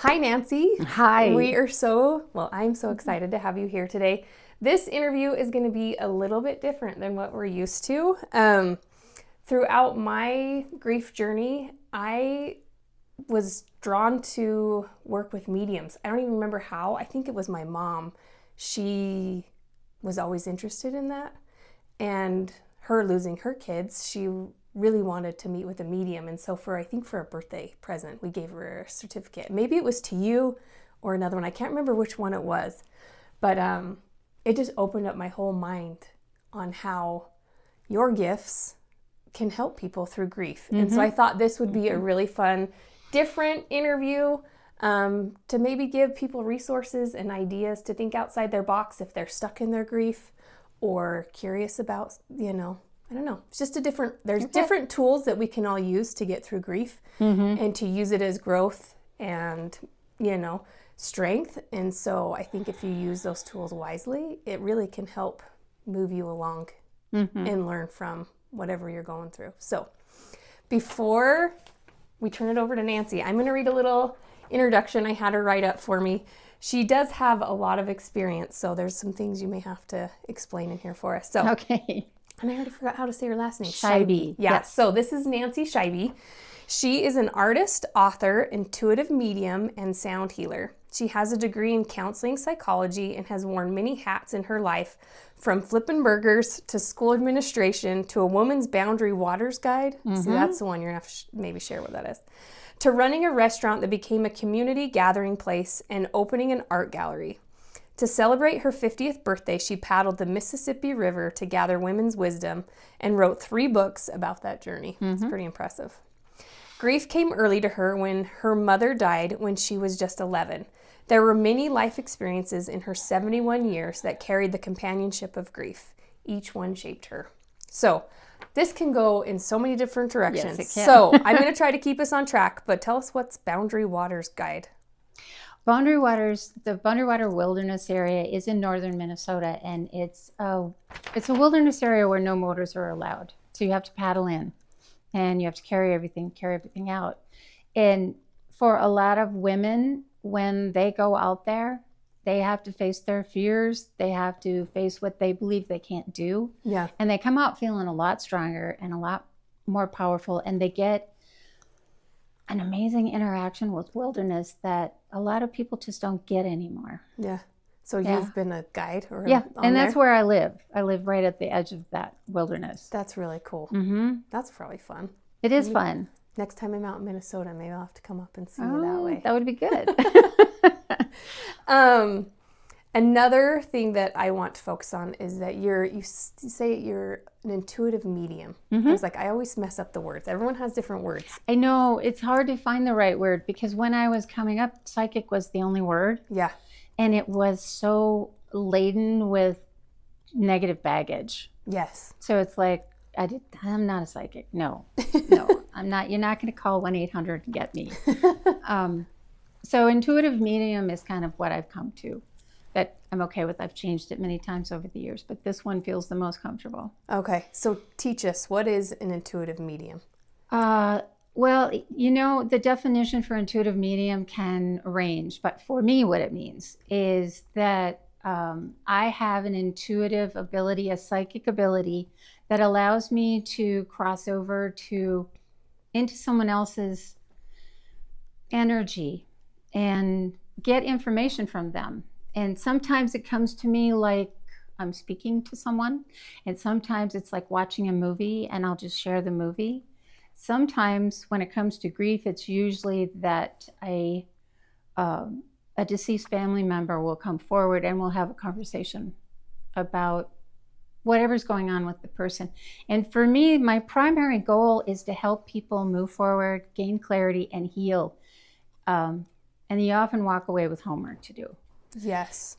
Hi, Nancy. Hi. I'm so excited to have you here today. This interview is going to be a little bit different than what we're used to. Throughout my grief journey, I was drawn to work with mediums. I don't even remember how. I think it was my mom. She was always interested in that. And her losing her kids, she really wanted to meet with a medium. And so for a birthday present, we gave her a certificate. Maybe it was to you or another one. I can't remember which one it was. But it just opened up my whole mind on how your gifts can help people through grief. And so I thought this would be a really fun, different interview to maybe give people resources and ideas to think outside their box if they're stuck in their grief or curious about, I don't know. It's just there's different tools that we can all use to get through grief and to use it as growth and, strength. And so I think if you use those tools wisely, it really can help move you along and learn from whatever you're going through. So before we turn it over to Nancy, I'm going to read a little introduction I had her write up for me. She does have a lot of experience, so there's some things you may have to explain in here for us. So, okay. And I already forgot how to say her last name. Scheibe. Yeah, Yes. So this is Nancy Scheibe. She is an artist, author, intuitive medium, and sound healer. She has a degree in counseling psychology and has worn many hats in her life, from flipping burgers to school administration to a woman's boundary waters guide. See, that's the one you're going to have to maybe share what that is. To running a restaurant that became a community gathering place and opening an art gallery. To celebrate her 50th birthday, she paddled the Mississippi River to gather women's wisdom and wrote 3 books about that journey. It's pretty impressive. Grief came early to her when her mother died when she was just 11. There were many life experiences in her 71 years that carried the companionship of grief. Each one shaped her. So this can go in so many different directions. Yes, it can. So I'm going to try to keep us on track, but tell us what's Boundary Waters Guide. Boundary Waters, the Boundary Water Wilderness area is in northern Minnesota, and it's a wilderness area where no motors are allowed. So you have to paddle in, and you have to carry everything out. And for a lot of women, when they go out there, they have to face their fears. They have to face what they believe they can't do. Yeah. And they come out feeling a lot stronger and a lot more powerful, and they get an amazing interaction with wilderness that a lot of people just don't get anymore. Yeah. So you've been a guide or and that's where I live. I live right at the edge of that wilderness. That's really cool. That's probably fun. It is fun. Next time I'm out in Minnesota, maybe I'll have to come up and see you that way. That would be good. Another thing that I want to focus on is that you say you're an intuitive medium. I was like, I always mess up the words. Everyone has different words. I know. It's hard to find the right word because when I was coming up, psychic was the only word. Yeah. And it was so laden with negative baggage. Yes. So it's like, I'm not a psychic. No, I'm not. You're not going to call 1-800 to get me. So intuitive medium is kind of what I've come to, that I'm okay with. I've changed it many times over the years, but this one feels the most comfortable. Okay. So teach us, what is an intuitive medium? Well, the definition for intuitive medium can range, but for me, what it means is that I have an intuitive ability, a psychic ability that allows me to cross over into someone else's energy and get information from them. And sometimes it comes to me like I'm speaking to someone, and sometimes it's like watching a movie and I'll just share the movie. Sometimes when it comes to grief, it's usually that a deceased family member will come forward and we'll have a conversation about whatever's going on with the person. And for me, my primary goal is to help people move forward, gain clarity, and heal. And you often walk away with homework to do. Yes.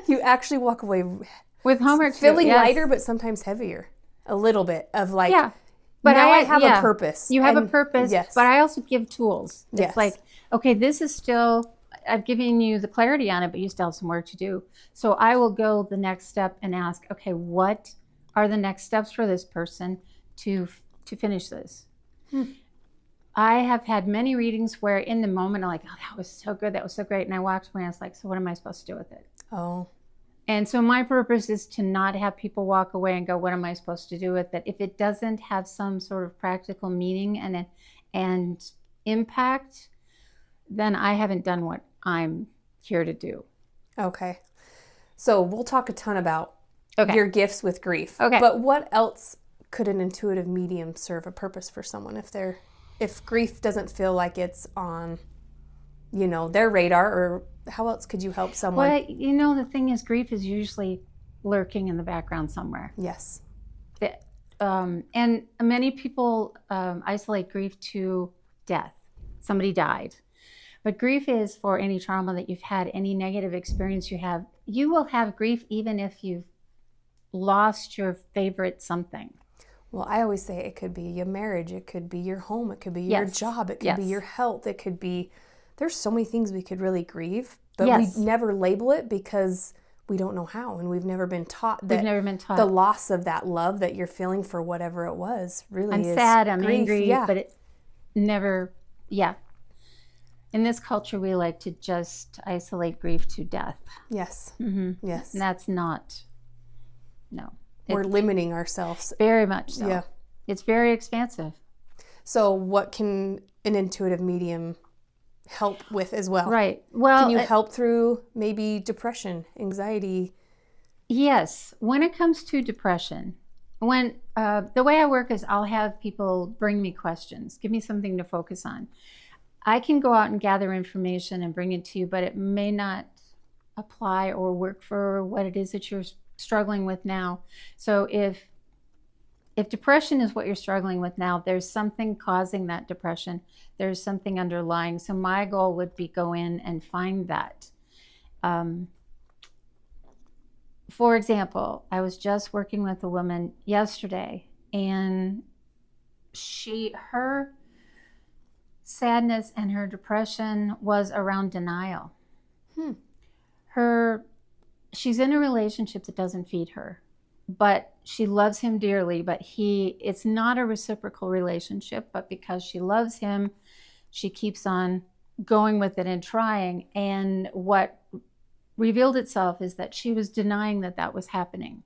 You actually walk away with homework feeling lighter, but sometimes heavier. A little bit of like, but now I have a purpose. You have a purpose, yes. But I also give tools. Yes. It's like, okay, this is still, I've given you the clarity on it, but you still have some work to do. So I will go the next step and ask, okay, what are the next steps for this person to finish this? I have had many readings where in the moment I'm like, oh, that was so good, that was so great. And I walked away and I was like, so what am I supposed to do with it? Oh, And so my purpose is to not have people walk away and go, what am I supposed to do with it? If it doesn't have some sort of practical meaning and impact, then I haven't done what I'm here to do. okay. So we'll talk a ton about Okay. your gifts with grief. Okay. But what else could an intuitive medium serve a purpose for someone if grief doesn't feel like it's on, their radar, or how else could you help someone? Well, the thing is, grief is usually lurking in the background somewhere. Yes. And many people isolate grief to death. Somebody died. But grief is for any trauma that you've had, any negative experience you have. You will have grief even if you've lost your favorite something. Well, I always say it could be your marriage, it could be your home, it could be your job, it could be your health, it could be, there's so many things we could really grieve, but we never label it because we don't know how, and we've never been taught that the loss of that love that you're feeling for whatever it was really is sad, I'm grief. angry, but it never, In this culture, we like to just isolate grief to death. Yes. Mm-hmm. Yes. And that's not, no. We're limiting ourselves. Very much so. Yeah. It's very expansive. So what can an intuitive medium help with as well? Right. Well, can you help through maybe depression, anxiety? Yes. When it comes to depression, the way I work is I'll have people bring me questions, give me something to focus on. I can go out and gather information and bring it to you, but it may not apply or work for what it is that you're struggling with now. So if depression is what you're struggling with now, there's something causing that depression. There's something underlying. So my goal would be go in and find that. For example, I was just working with a woman yesterday, and her sadness and her depression was around denial. She's in a relationship that doesn't feed her, but she loves him dearly, but it's not a reciprocal relationship, but because she loves him, she keeps on going with it and trying. And what revealed itself is that she was denying that was happening.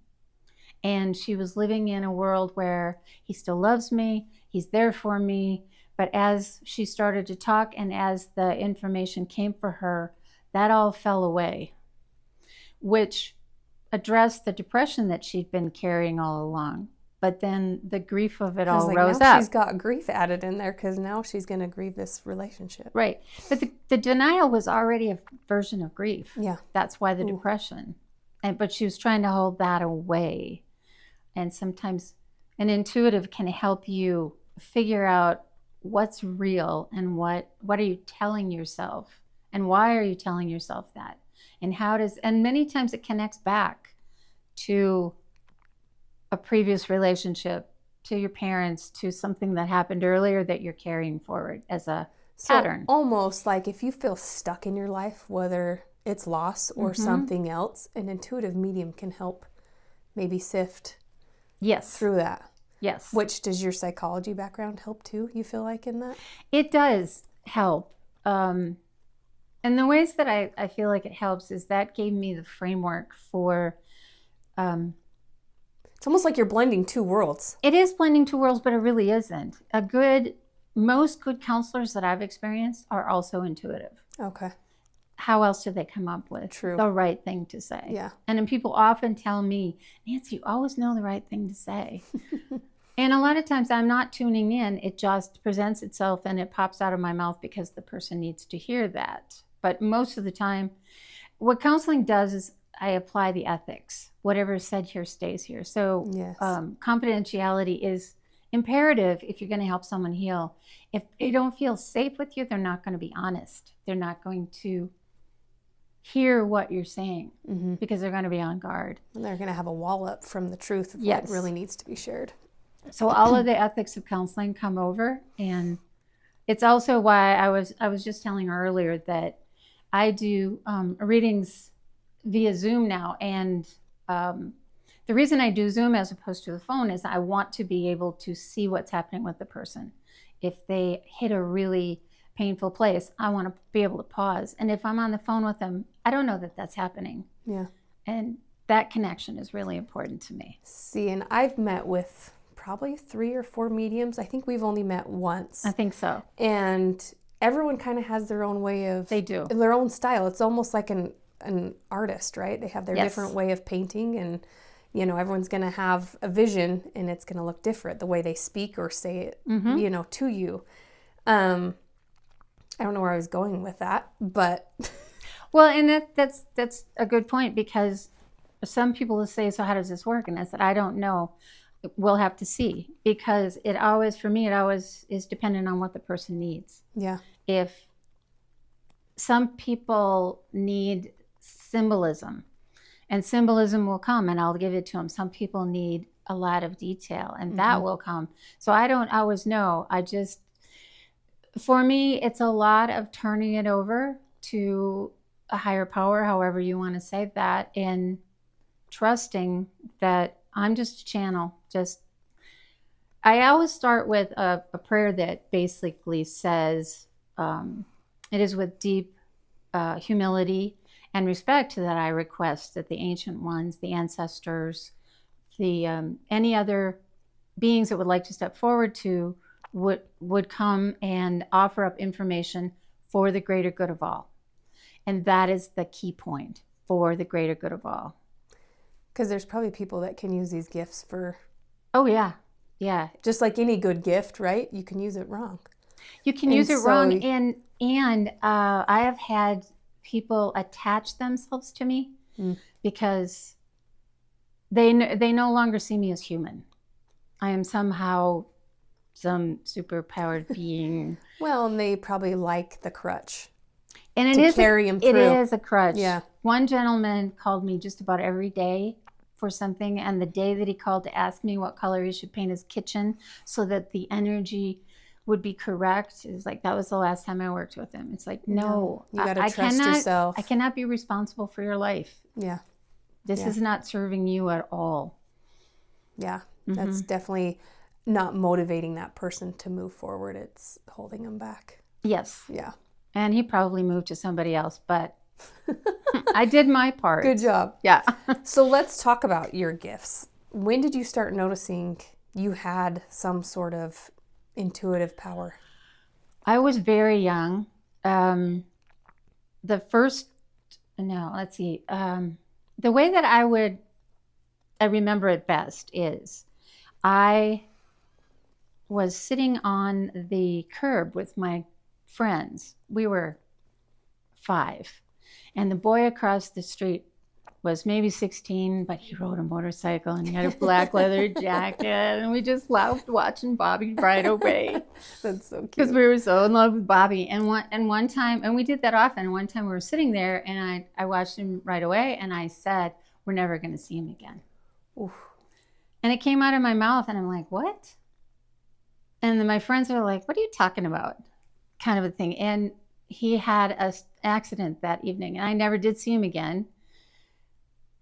And she was living in a world where he still loves me, he's there for me. But as she started to talk and as the information came for her, that all fell away, which addressed the depression that she'd been carrying all along. But then the grief of it all rose up. She's got grief added in there because now she's going to grieve this relationship. Right. But the denial was already a version of grief. Yeah. That's why the depression. But she was trying to hold that away. And sometimes an intuitive can help you figure out what's real and what are you telling yourself and why are you telling yourself that, and many times it connects back to a previous relationship, to your parents, to something that happened earlier that you're carrying forward as a pattern. Almost like if you feel stuck in your life, whether it's loss or something else, an intuitive medium can help maybe sift through that. Yes. Which does your psychology background help too, you feel like, in that? It does help. And the ways that I feel like it helps is that gave me the framework for... it's almost like you're blending two worlds. It is blending two worlds, but it really isn't. Most good counselors that I've experienced are also intuitive. Okay. How else do they come up with the right thing to say? Yeah. And then people often tell me, Nancy, you always know the right thing to say. And a lot of times I'm not tuning in. It just presents itself and it pops out of my mouth because the person needs to hear that. But most of the time, what counseling does is I apply the ethics. Whatever is said here stays here. So confidentiality is imperative if you're going to help someone heal. If they don't feel safe with you, they're not going to be honest. They're not going to hear what you're saying because they're going to be on guard. And they're going to have a wall up from the truth of what really needs to be shared. So all of the ethics of counseling come over, and it's also why I was just telling her earlier that I do readings via Zoom now, and the reason I do Zoom as opposed to the phone is I want to be able to see what's happening with the person. if they hit a really painful place, I want to be able to pause. And if I'm on the phone with them, I don't know that that's happening. Yeah. And that connection is really important to me. See, and I've met with probably 3 or 4 mediums. I think we've only met once. I think so. And everyone kind of has their own way of... They do. Their own style. It's almost like an artist, right? They have their Yes. different way of painting, and, you know, everyone's going to have a vision, and it's going to look different, the way they speak or say it, you know, to you. I don't know where I was going with that, but... Well, and that's a good point, because some people will say, so how does this work? And I said, I don't know. We'll have to see, because it always is dependent on what the person needs. Yeah. If some people need symbolism, and symbolism will come, and I'll give it to them. Some people need a lot of detail, and that will come. So I don't always know. For me, it's a lot of turning it over to a higher power, however you want to say that, and trusting that I'm just a channel. I always start with a prayer that basically says, it is with deep humility and respect that I request that the ancient ones, the ancestors, any other beings that would like to step forward to would come and offer up information for the greater good of all. And that is the key point, for the greater good of all. Because there's probably people that can use these gifts for... Oh, yeah. Yeah. Just like any good gift, right? You can use it wrong. You can use it wrong. And I have had people attach themselves to me because they no longer see me as human. I am somehow some superpowered being. Well, and they probably like the crutch. And it carry him through. It is a crutch. Yeah. One gentleman called me just about every day for something, and the day that he called to ask me what color he should paint his kitchen so that the energy would be correct, it was like, that was the last time I worked with him. It's like, no, you got to trust yourself. I cannot be responsible for your life. Yeah. This is not serving you at all. Yeah. That's definitely not motivating that person to move forward. It's holding them back. Yes. Yeah. And he probably moved to somebody else, but I did my part. Good job. Yeah. So let's talk about your gifts. When did you start noticing you had some sort of intuitive power? I was very young. The way that I remember it best is I was sitting on the curb with my friends. We were 5. And the boy across the street was maybe 16, but he rode a motorcycle and he had a black leather jacket. And we just loved watching Bobby ride away. That's so cute. Because we were so in love with Bobby. And one time, and we did that often, and one time we were sitting there and I watched him ride away and I said, we're never going to see him again. Oof. And it came out of my mouth and I'm like, what? And then my friends are like, what are you talking about? Kind of a thing. And he had an accident that evening and I never did see him again.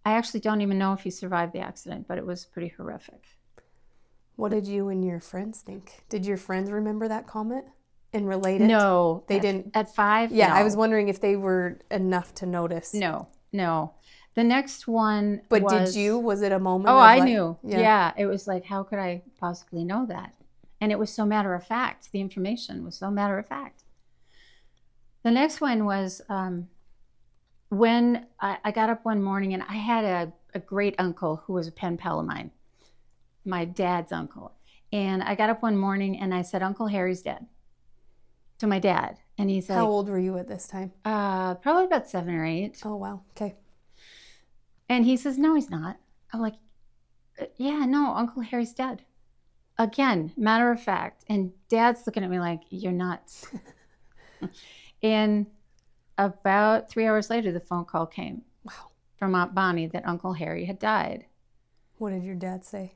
I actually don't even know if he survived the accident, but it was pretty horrific. What did you and your friends think? Did your friends remember that comment and relate it? No. They didn't? At 5? Yeah, no. I was wondering if they were enough to notice. No. The next one But did you? Was it a moment? Oh, I knew. Yeah. It was like, how could I possibly know that? And it was so matter of fact. The information was so matter of fact. The next one was when I got up one morning and I had a great uncle who was a pen pal of mine, my dad's uncle. And I got up one morning and I said, Uncle Harry's dead, to my dad. And he's like, how old were you at this time? Probably about 7 or 8. Oh, wow. Okay. And he says, no, he's not. I'm like, yeah, no, Uncle Harry's dead. Again, matter of fact. And Dad's looking at me like, you're nuts. And about 3 hours later, the phone call came. Wow. From Aunt Bonnie that Uncle Harry had died. What did your dad say?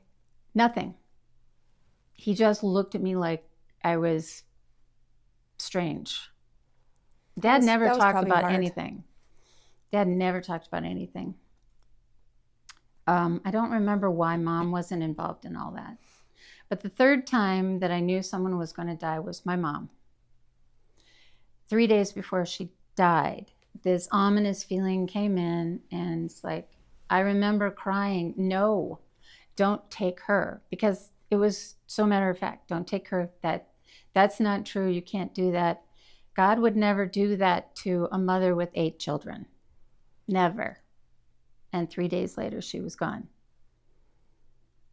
Nothing. He just looked at me like I was strange. Dad never talked about anything. Dad never talked about anything. I don't remember why Mom wasn't involved in all that. But the third time that I knew someone was going to die was my mom. 3 days before she died, this ominous feeling came in, and it's like, I remember crying, no, don't take her, because it was so matter of fact, don't take her. That's not true. You can't do that. God would never do that to a mother with 8 children. Never. And 3 days later, she was gone.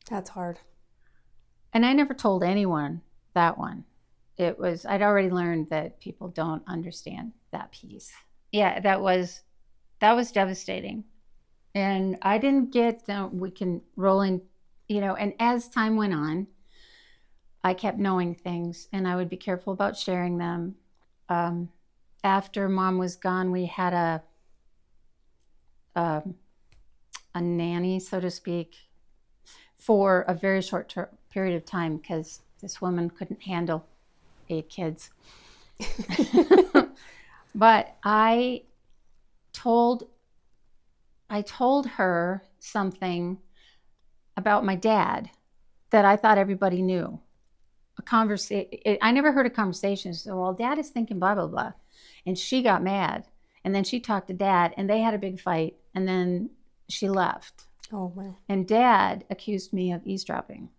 That's hard. And I never told anyone that one. I'd already learned that people don't understand that piece. Yeah, that was devastating. And I didn't get, we can roll in, and as time went on, I kept knowing things, and I would be careful about sharing them. After Mom was gone, we had a nanny, so to speak, for a very short period of time, because this woman couldn't handle 8 kids. But I told her something about my dad that I thought everybody knew. I never heard a conversation. So, well, Dad is thinking blah, blah, blah. And she got mad. And then she talked to Dad, and they had a big fight. And then she left. Oh, wow. And Dad accused me of eavesdropping.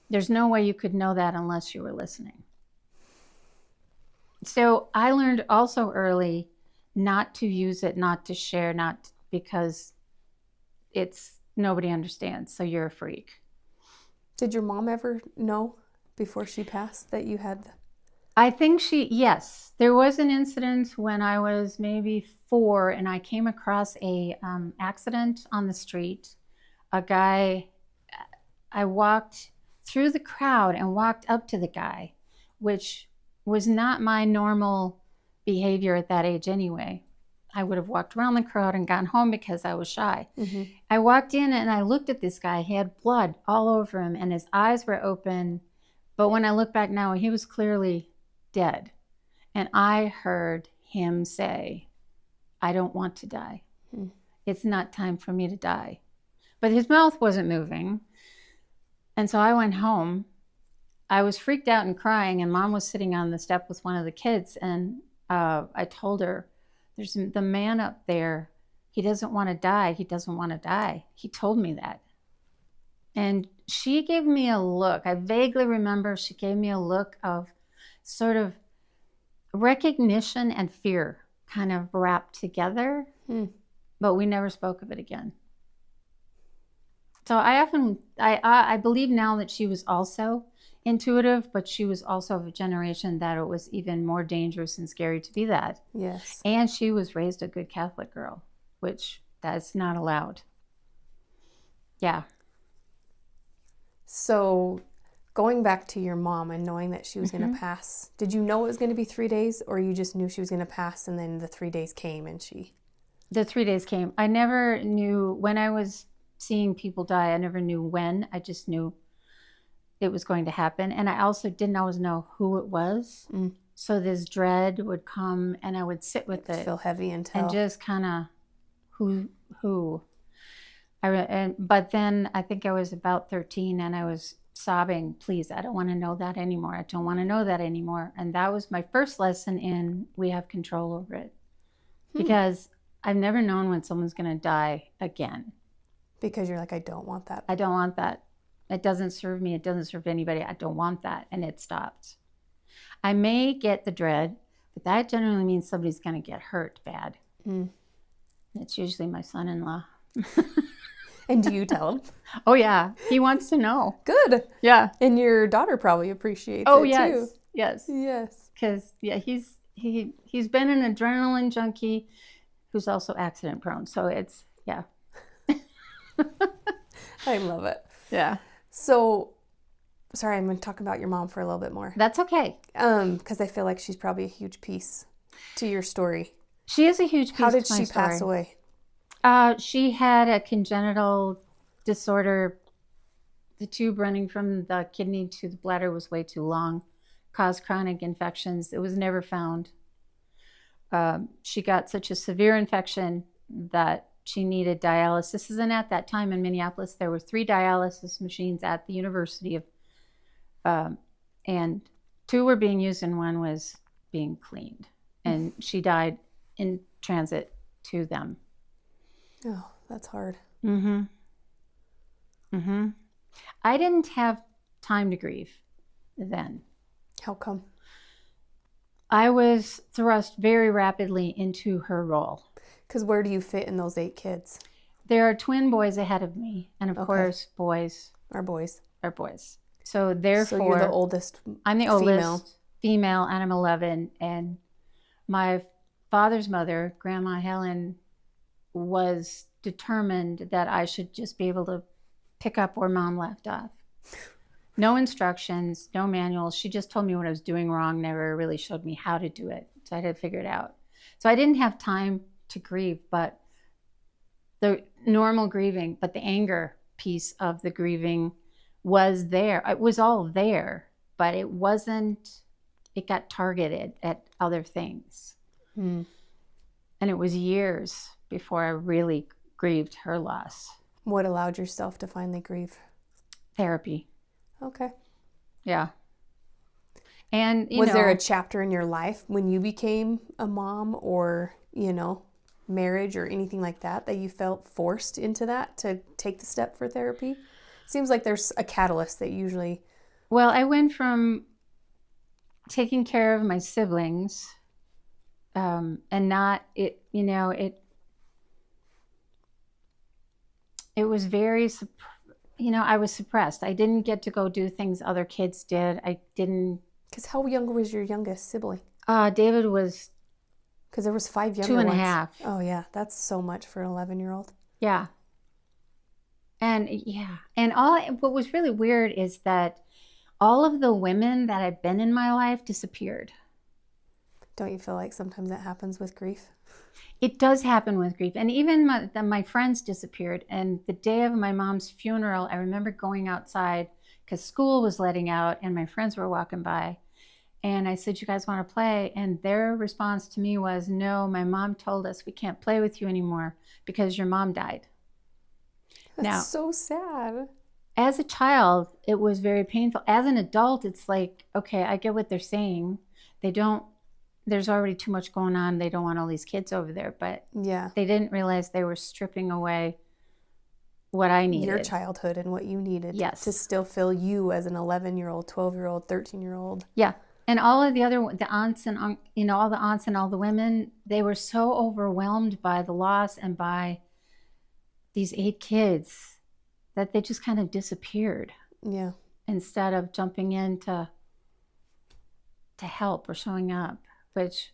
There's no way you could know that unless you were listening. So I learned also early not to use it, not to share, because nobody understands. So you're a freak. Did your mom ever know before she passed that you had? I think yes. There was an incident when I was maybe 4, and I came across a accident on the street. A guy, I walked through the crowd and walked up to the guy, which was not my normal behavior at that age anyway. I would have walked around the crowd and gone home because I was shy. Mm-hmm. I walked in and I looked at this guy. He had blood all over him and his eyes were open. But when I look back now, he was clearly dead. And I heard him say, I don't want to die. It's not time for me to die. But his mouth wasn't moving. And so I went home. I was freaked out and crying, and Mom was sitting on the step with one of the kids. And I told her, there's the man up there. He doesn't want to die. He doesn't want to die. He told me that. And she gave me a look. I vaguely remember she gave me a look of sort of recognition and fear kind of wrapped together. But we never spoke of it again. So I believe now that she was also intuitive, but she was also of a generation that it was even more dangerous and scary to be that. Yes. And she was raised a good Catholic girl, which that's not allowed. Yeah. So going back to your mom and knowing that she was going to pass, did you know it was going to be 3 days, or you just knew she was going to pass and then the 3 days came and she... The 3 days came. I never knew when I was seeing people die. I never knew when. I just knew it was going to happen. And I also didn't always know who it was. So this dread would come and I would sit with it. Feel heavy until... And just kind of who. But then I think I was about 13 and I was sobbing, please, I don't want to know that anymore. I don't want to know that anymore. And that was my first lesson in we have control over it. Because I've never known when someone's going to die again. Because you're like, I don't want that. I don't want that. It doesn't serve me. It doesn't serve anybody. I don't want that. And it stopped. I may get the dread, but that generally means somebody's going to get hurt bad. It's usually my son-in-law. And do you tell him? Oh, yeah. He wants to know. Good. Yeah. And your daughter probably appreciates it yes. too. Yes. Yes. Because, yeah, he's been an adrenaline junkie who's also accident prone. So it's, yeah. I love it. Yeah. So, sorry, I'm going to talk about your mom for a little bit more. That's okay. Because I feel like she's probably a huge piece to your story. She is a huge piece to my story. How did she pass away? She had a congenital disorder. The tube running from the kidney to the bladder was way too long, caused chronic infections. It was never found. She got such a severe infection that she needed dialysis. And at that time in Minneapolis, there were 3 dialysis machines at the University of And 2 were being used and 1 was being cleaned. And she died in transit to them. Oh, that's hard. Mm-hmm. Mm-hmm. I didn't have time to grieve then. How come? I was thrust very rapidly into her role. Because where do you fit in those 8 kids? There are twin boys ahead of me. And of course, boys are boys. Are boys. So therefore, so you're the oldest. I'm the female. oldest female, and I'm 11. And my father's mother, Grandma Helen, was determined that I should just be able to pick up where Mom left off. No instructions, no manuals. She just told me what I was doing wrong, never really showed me how to do it. So I had to figure it out. So I didn't have time to grieve, but the normal grieving, but the anger piece of the grieving was there. It was all there, but it wasn't, it got targeted at other things. And it was years before I really grieved her loss. What allowed yourself to finally grieve? Therapy. Okay. Yeah. And was there a chapter in your life when you became a mom or, marriage or anything like that you felt forced into that to take the step for therapy? Seems like there's a catalyst that usually... Well, I went from taking care of my siblings and not, it was very, I was suppressed. I didn't get to go do things other kids did. I didn't... Because how young was your youngest sibling? David was... Because there was 5 younger ones. 2.5. Oh, yeah. That's so much for an 11-year-old. Yeah. And what was really weird is that all of the women that had been in my life disappeared. Don't you feel like sometimes that happens with grief? It does happen with grief. And even my friends disappeared. And the day of my mom's funeral, I remember going outside because school was letting out and my friends were walking by. And I said, you guys want to play? And their response to me was, no, my mom told us we can't play with you anymore because your mom died. That's so sad. As a child, it was very painful. As an adult, it's like, okay, I get what they're saying. There's already too much going on. They don't want all these kids over there. But yeah, they didn't realize they were stripping away what I needed. Your childhood and what you needed. Yes. To still feel you as an 11-year-old, 12-year-old, 13-year-old. Yeah. And all of the aunts and, all the aunts and all the women, they were so overwhelmed by the loss and by these 8 kids that they just kind of disappeared. Yeah. Instead of jumping in to help or showing up, which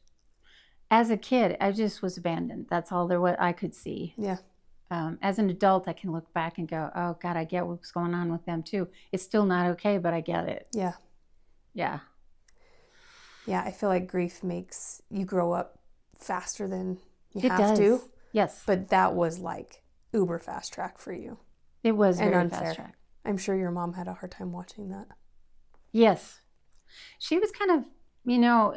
as a kid, I just was abandoned. That's all what I could see. Yeah. As an adult, I can look back and go, oh God, I get what's going on with them too. It's still not okay, but I get it. Yeah. Yeah. Yeah, I feel like grief makes you grow up faster than you have does. To. Yes. But that was like uber fast track for you. It was and very unfair. Fast track. I'm sure your mom had a hard time watching that. Yes. She was kind of,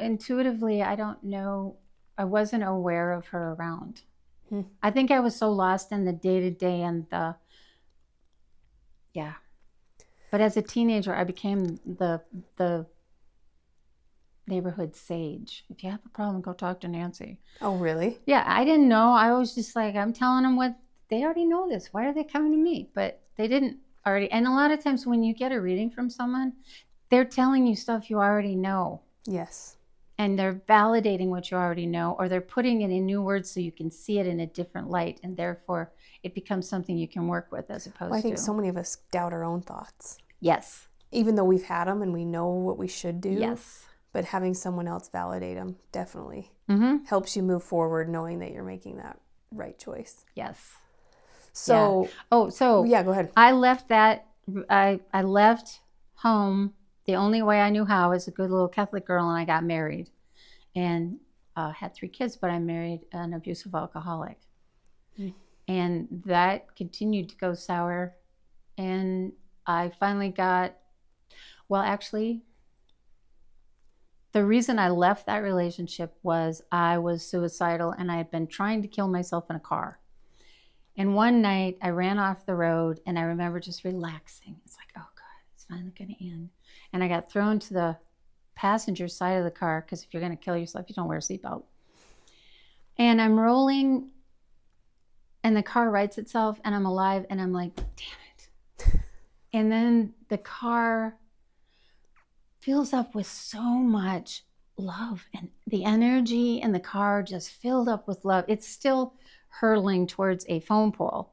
intuitively, I don't know, I wasn't aware of her around. I think I was so lost in the day-to-day and yeah. But as a teenager, I became the neighborhood sage. If you have a problem, go talk to Nancy. Oh, really? Yeah, I didn't know. I was just like, I'm telling them what, they already know this. Why are they coming to me? But they didn't already. And a lot of times when you get a reading from someone, they're telling you stuff you already know. Yes. And they're validating what you already know, or they're putting it in new words so you can see it in a different light. And therefore, it becomes something you can work with as opposed to... I think so many of us doubt our own thoughts. Yes. Even though we've had them and we know what we should do. Yes. But having someone else validate them definitely helps you move forward knowing that you're making that right choice. Yes. So... Yeah. Yeah, go ahead. I left that... I left home the only way I knew how as a good little Catholic girl, and I got married. And had 3 kids, but I married an abusive alcoholic. And that continued to go sour. And I finally got... Well, actually... The reason I left that relationship was I was suicidal and I had been trying to kill myself in a car. And one night I ran off the road and I remember just relaxing. It's like, oh God, it's finally going to end. And I got thrown to the passenger side of the car, because if you're going to kill yourself, you don't wear a seatbelt. And I'm rolling, and the car rights itself, and I'm alive, and I'm like, damn it. And then the car fills up with so much love, and the energy in the car just filled up with love. It's still hurtling towards a phone pole,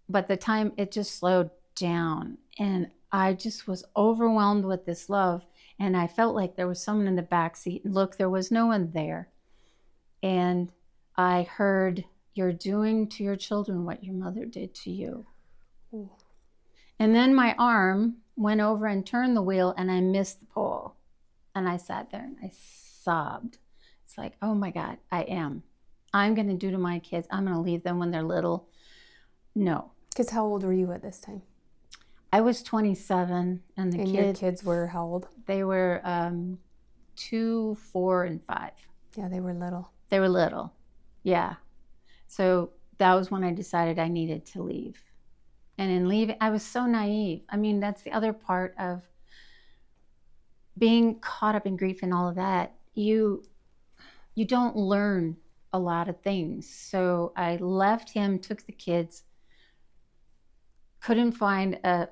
but the time it just slowed down, and I just was overwhelmed with this love, and I felt like there was someone in the back seat, and look, there was no one there. And I heard, "You're doing to your children what your mother did to you." Ooh. And then my arm went over and turned the wheel, and I missed the pole. And I sat there and I sobbed. It's like, oh my God, I'm going to do to my kids. I'm going to leave them when they're little. No. Because how old were you at this time? I was 27, and your kids were how old? They were 2, 4, and 5. Yeah, they were little. They were little. Yeah. So that was when I decided I needed to leave. And in leaving, I was so naive. I mean, that's the other part of being caught up in grief and all of that. You don't learn a lot of things. So I left him, took the kids, couldn't find a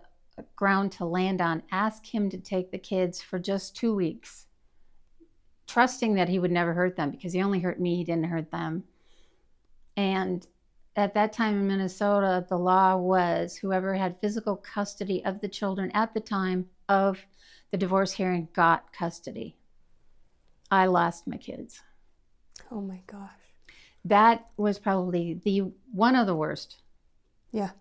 ground to land on, asked him to take the kids for just 2 weeks, trusting that he would never hurt them, because he only hurt me, he didn't hurt them. And at that time in Minnesota, the law was whoever had physical custody of the children at the time of the divorce hearing got custody. I lost my kids. Oh my gosh. That was probably one of the worst. Yeah,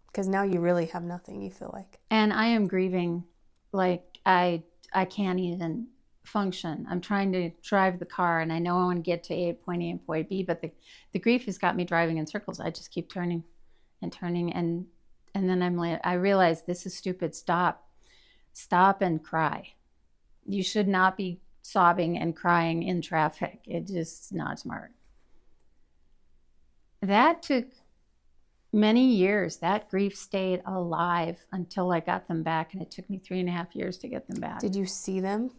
because now you really have nothing, you feel like. And I am grieving like I can't even function. I'm trying to drive the car, and I know I want to get to point A and point B, but the grief has got me driving in circles. I just keep turning and turning, and then I realize this is stupid. Stop and cry. You should not be sobbing and crying in traffic. It's just not smart. That took many years. That grief stayed alive until I got them back, and it took me 3.5 years to get them back. Did you see them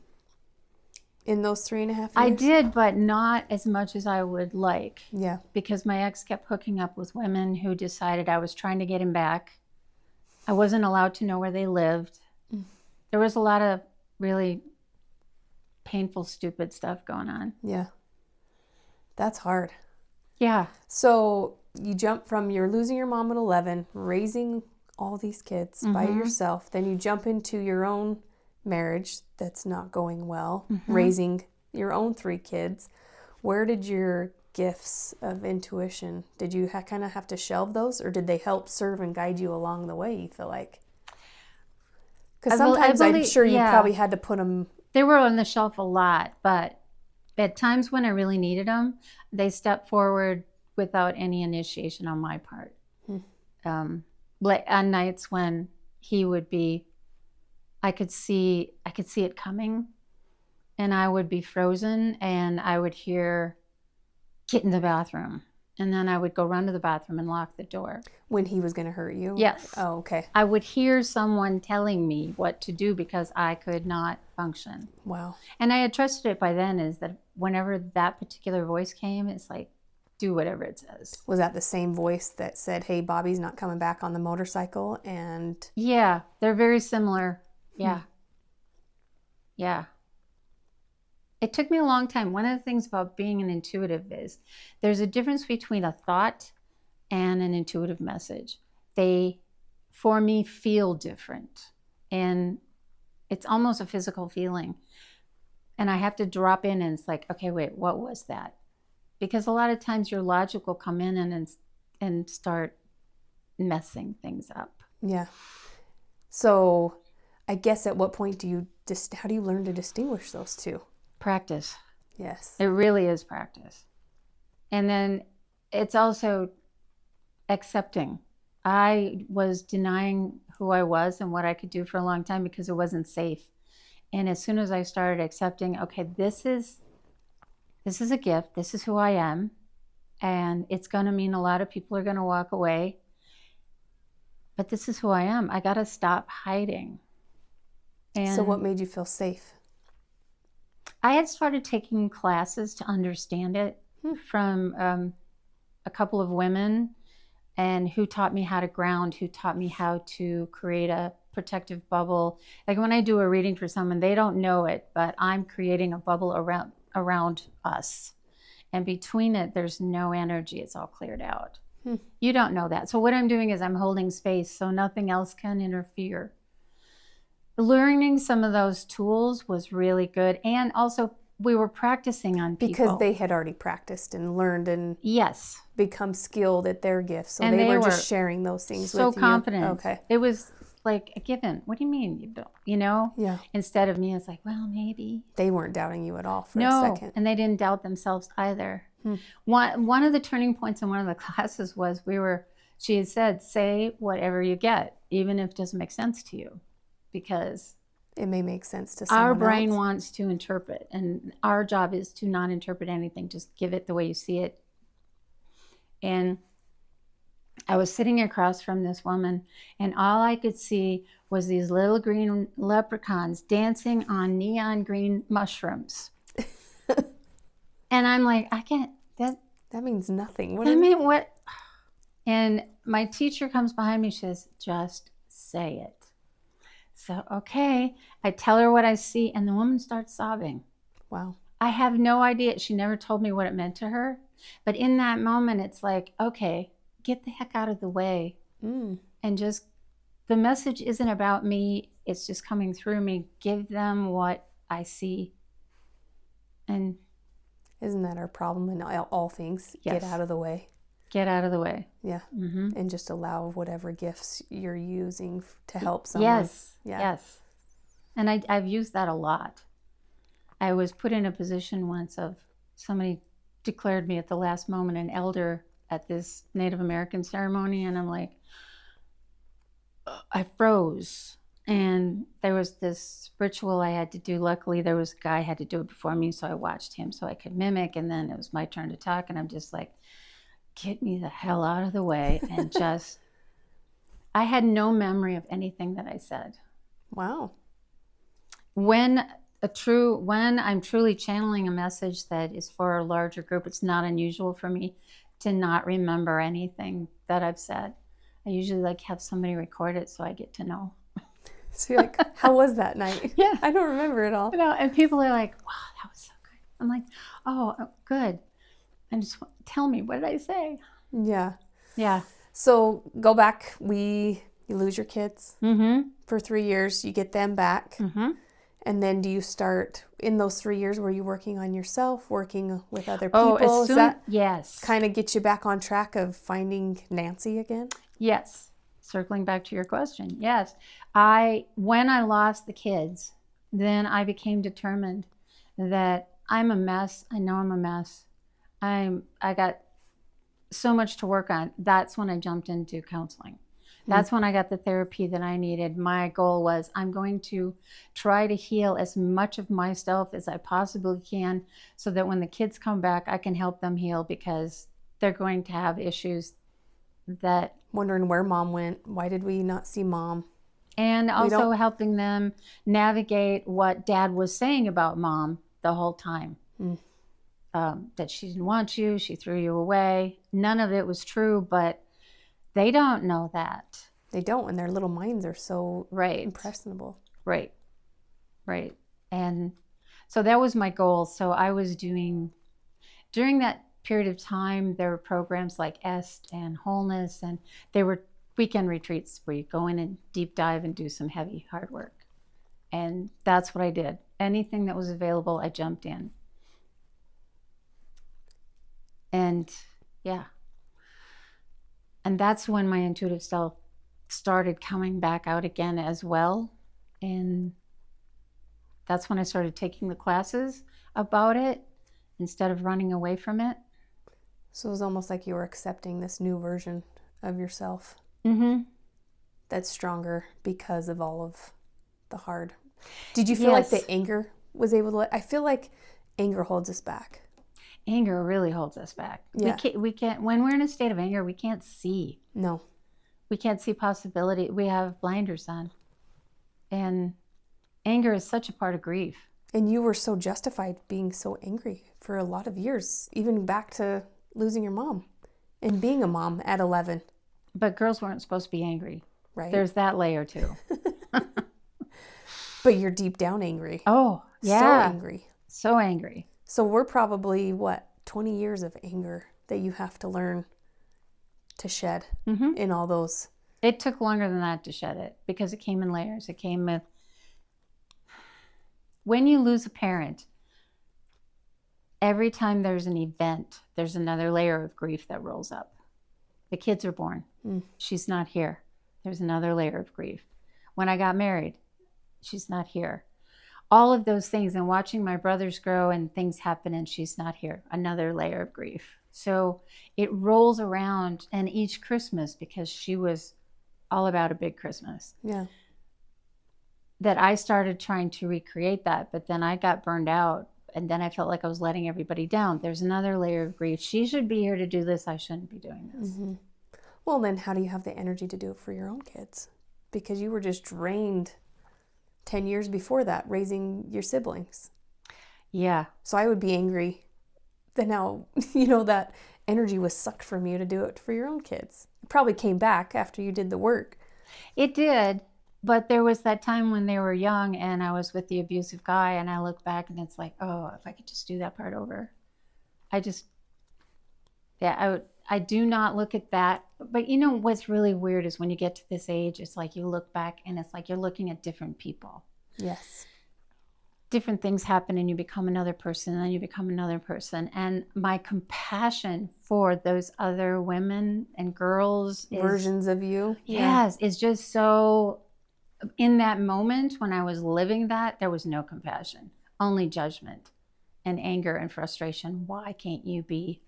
in those 3.5 years? I did, but not as much as I would like. Yeah. Because my ex kept hooking up with women who decided I was trying to get him back. I wasn't allowed to know where they lived. There was a lot of really painful, stupid stuff going on. Yeah. That's hard. Yeah. So you jump from you're losing your mom at 11, raising all these kids by yourself. Then you jump into your own marriage that's not going well, raising your own 3 kids. Where did your gifts of intuition, did you kind of have to shelve those, or did they help serve and guide you along the way, you feel like? Because sometimes I'm sure you probably had to put them. They were on the shelf a lot, but at times when I really needed them, they stepped forward without any initiation on my part. Like on nights when he would be, I could see it coming, and I would be frozen, and I would hear, "Get in the bathroom." And then I would go run to the bathroom and lock the door. When he was going to hurt you? Yes. Oh, okay. I would hear someone telling me what to do because I could not function. Wow. And I had trusted it by then, is that whenever that particular voice came, it's like, do whatever it says. Was that the same voice that said, "Hey, Bobby's not coming back on the motorcycle"? And yeah, they're very similar. Yeah. Yeah. It took me a long time. One of the things about being an intuitive is there's a difference between a thought and an intuitive message. They, for me, feel different. And it's almost a physical feeling. And I have to drop in, and it's like, okay, wait, what was that? Because a lot of times your logic will come in and start messing things up. Yeah. So I guess at what point how do you learn to distinguish those two? Practice. Yes. It really is practice. And then it's also accepting. I was denying who I was and what I could do for a long time because it wasn't safe. And as soon as I started accepting, okay, this is a gift. This is who I am. And it's going to mean a lot of people are going to walk away. But this is who I am. I got to stop hiding. And So what made you feel safe? I had started taking classes to understand it from a couple of women, and who taught me how to ground, who taught me how to create a protective bubble. Like when I do a reading for someone, they don't know it, but I'm creating a bubble around us. And between it, there's no energy. It's all cleared out. You don't know that. So what I'm doing is I'm holding space so nothing else can interfere. Learning some of those tools was really good. And also we were practicing on people. Because they had already practiced and learned and yes, become skilled at their gifts. So and they were just sharing those things with you. So confident. Okay. It was like a given. What do you mean? You know? Yeah. Instead of me, it's like, well, maybe. They weren't doubting you at all for a second. And they didn't doubt themselves either. One of the turning points in one of the classes was she had said, say whatever you get, even if it doesn't make sense to you, because it may make sense to someone our brain else. wants to interpret, and our job is to not interpret anything. Just give it the way you see it. And I was sitting across from this woman, and all I could see was these little green leprechauns dancing on neon green mushrooms. And I'm like, I can't, that means nothing. What? And my teacher comes behind me, she says, just say it. So, okay, I tell her what I see, and the woman starts sobbing. Wow. I have no idea. She never told me what it meant to her. But in that moment, it's like, okay, get the heck out of the way. And just, the message isn't about me. It's just coming through me. Give them what I see. And isn't that our problem in all things? Yes. Get out of the way. Get out of the way. Yeah. And just allow whatever gifts you're using to help someone. Yes. Yeah. Yes. And I've used that a lot. I was put in a position once of somebody declared me at the last moment an elder at this Native American ceremony, and I'm like, I froze. And there was this ritual I had to do. Luckily, there was a guy who had to do it before me, so I watched him so I could mimic, and then it was my turn to talk, and I'm just like, get me the hell out of the way. And just, I had no memory of anything that I said. Wow. When I'm truly channeling a message that is for a larger group, it's not unusual for me to not remember anything that I've said. I usually have somebody record it so I get to know. So you're like, how was that night? Yeah. I don't remember it all. And people are like, wow, that was so good. I'm like, oh, good. And just tell me, what did I say? Yeah. Yeah. So go back. You lose your kids for 3 years. You get them back. And then do you start, in those 3 years, were you working on yourself, working with other people? Yes. Kind of get you back on track of finding Nancy again? Yes. Circling back to your question. Yes. When I lost the kids, then I became determined that I'm a mess. I know I'm a mess. I got so much to work on. That's when I jumped into counseling. That's when I got the therapy that I needed. My goal was, I'm going to try to heal as much of myself as I possibly can so that when the kids come back, I can help them heal, because they're going to have issues that... Wondering where mom went. Why did we not see mom? And also helping them navigate what dad was saying about mom the whole time. That she didn't want you, she threw you away. None of it was true, but they don't know that. They don't, and their little minds are so impressionable. Right. And so that was my goal. So I was during that period of time, there were programs like EST and Wholeness, and they were weekend retreats where you go in and deep dive and do some heavy, hard work. And that's what I did. Anything that was available, I jumped in. And yeah. And that's when my intuitive self started coming back out again as well. And that's when I started taking the classes about it instead of running away from it. So it was almost like you were accepting this new version of yourself. That's stronger because of all of the hard. Did you feel like the anger was able to I feel like anger holds us back. Anger really holds us back. Yeah. We can't, when we're in a state of anger, we can't see. No. We can't see possibility. We have blinders on. And Anger is such a part of grief. And you were so justified being so angry for a lot of years, even back to losing your mom and being a mom at 11. But girls weren't supposed to be angry. Right. There's that layer too. But you're deep down angry. Oh, yeah. So angry. So angry. So we're probably, 20 years of anger that you have to learn to shed in all those. It took longer than that to shed it because it came in layers. It came with, when you lose a parent, every time there's an event, there's another layer of grief that rolls up. The kids are born. She's not here. There's another layer of grief. When I got married, she's not here. All of those things, and watching my brothers grow and things happen and she's not here, another layer of grief. So it rolls around, and each Christmas, because she was all about a big Christmas. Yeah. That I started trying to recreate that, but then I got burned out, and then I felt like I was letting everybody down. There's another layer of grief. She should be here to do this. I shouldn't be doing this. Well, then how do you have the energy to do it for your own kids? Because you were just drained 10 years before that, raising your siblings. Yeah. So I would be angry that now, that energy was sucked from you to do it for your own kids. It probably came back after you did the work. It did. But there was that time when they were young and I was with the abusive guy, and I look back and it's like, oh, if I could just do that part over. I do not look at that. But what's really weird is when you get to this age, it's like you look back and it's like you're looking at different people. Yes. Different things happen and you become another person, and then you become another person. And my compassion for those other women and girls versions of you. Yes, is just so. In that moment when I was living that, there was no compassion, only judgment and anger and frustration. Why can't you be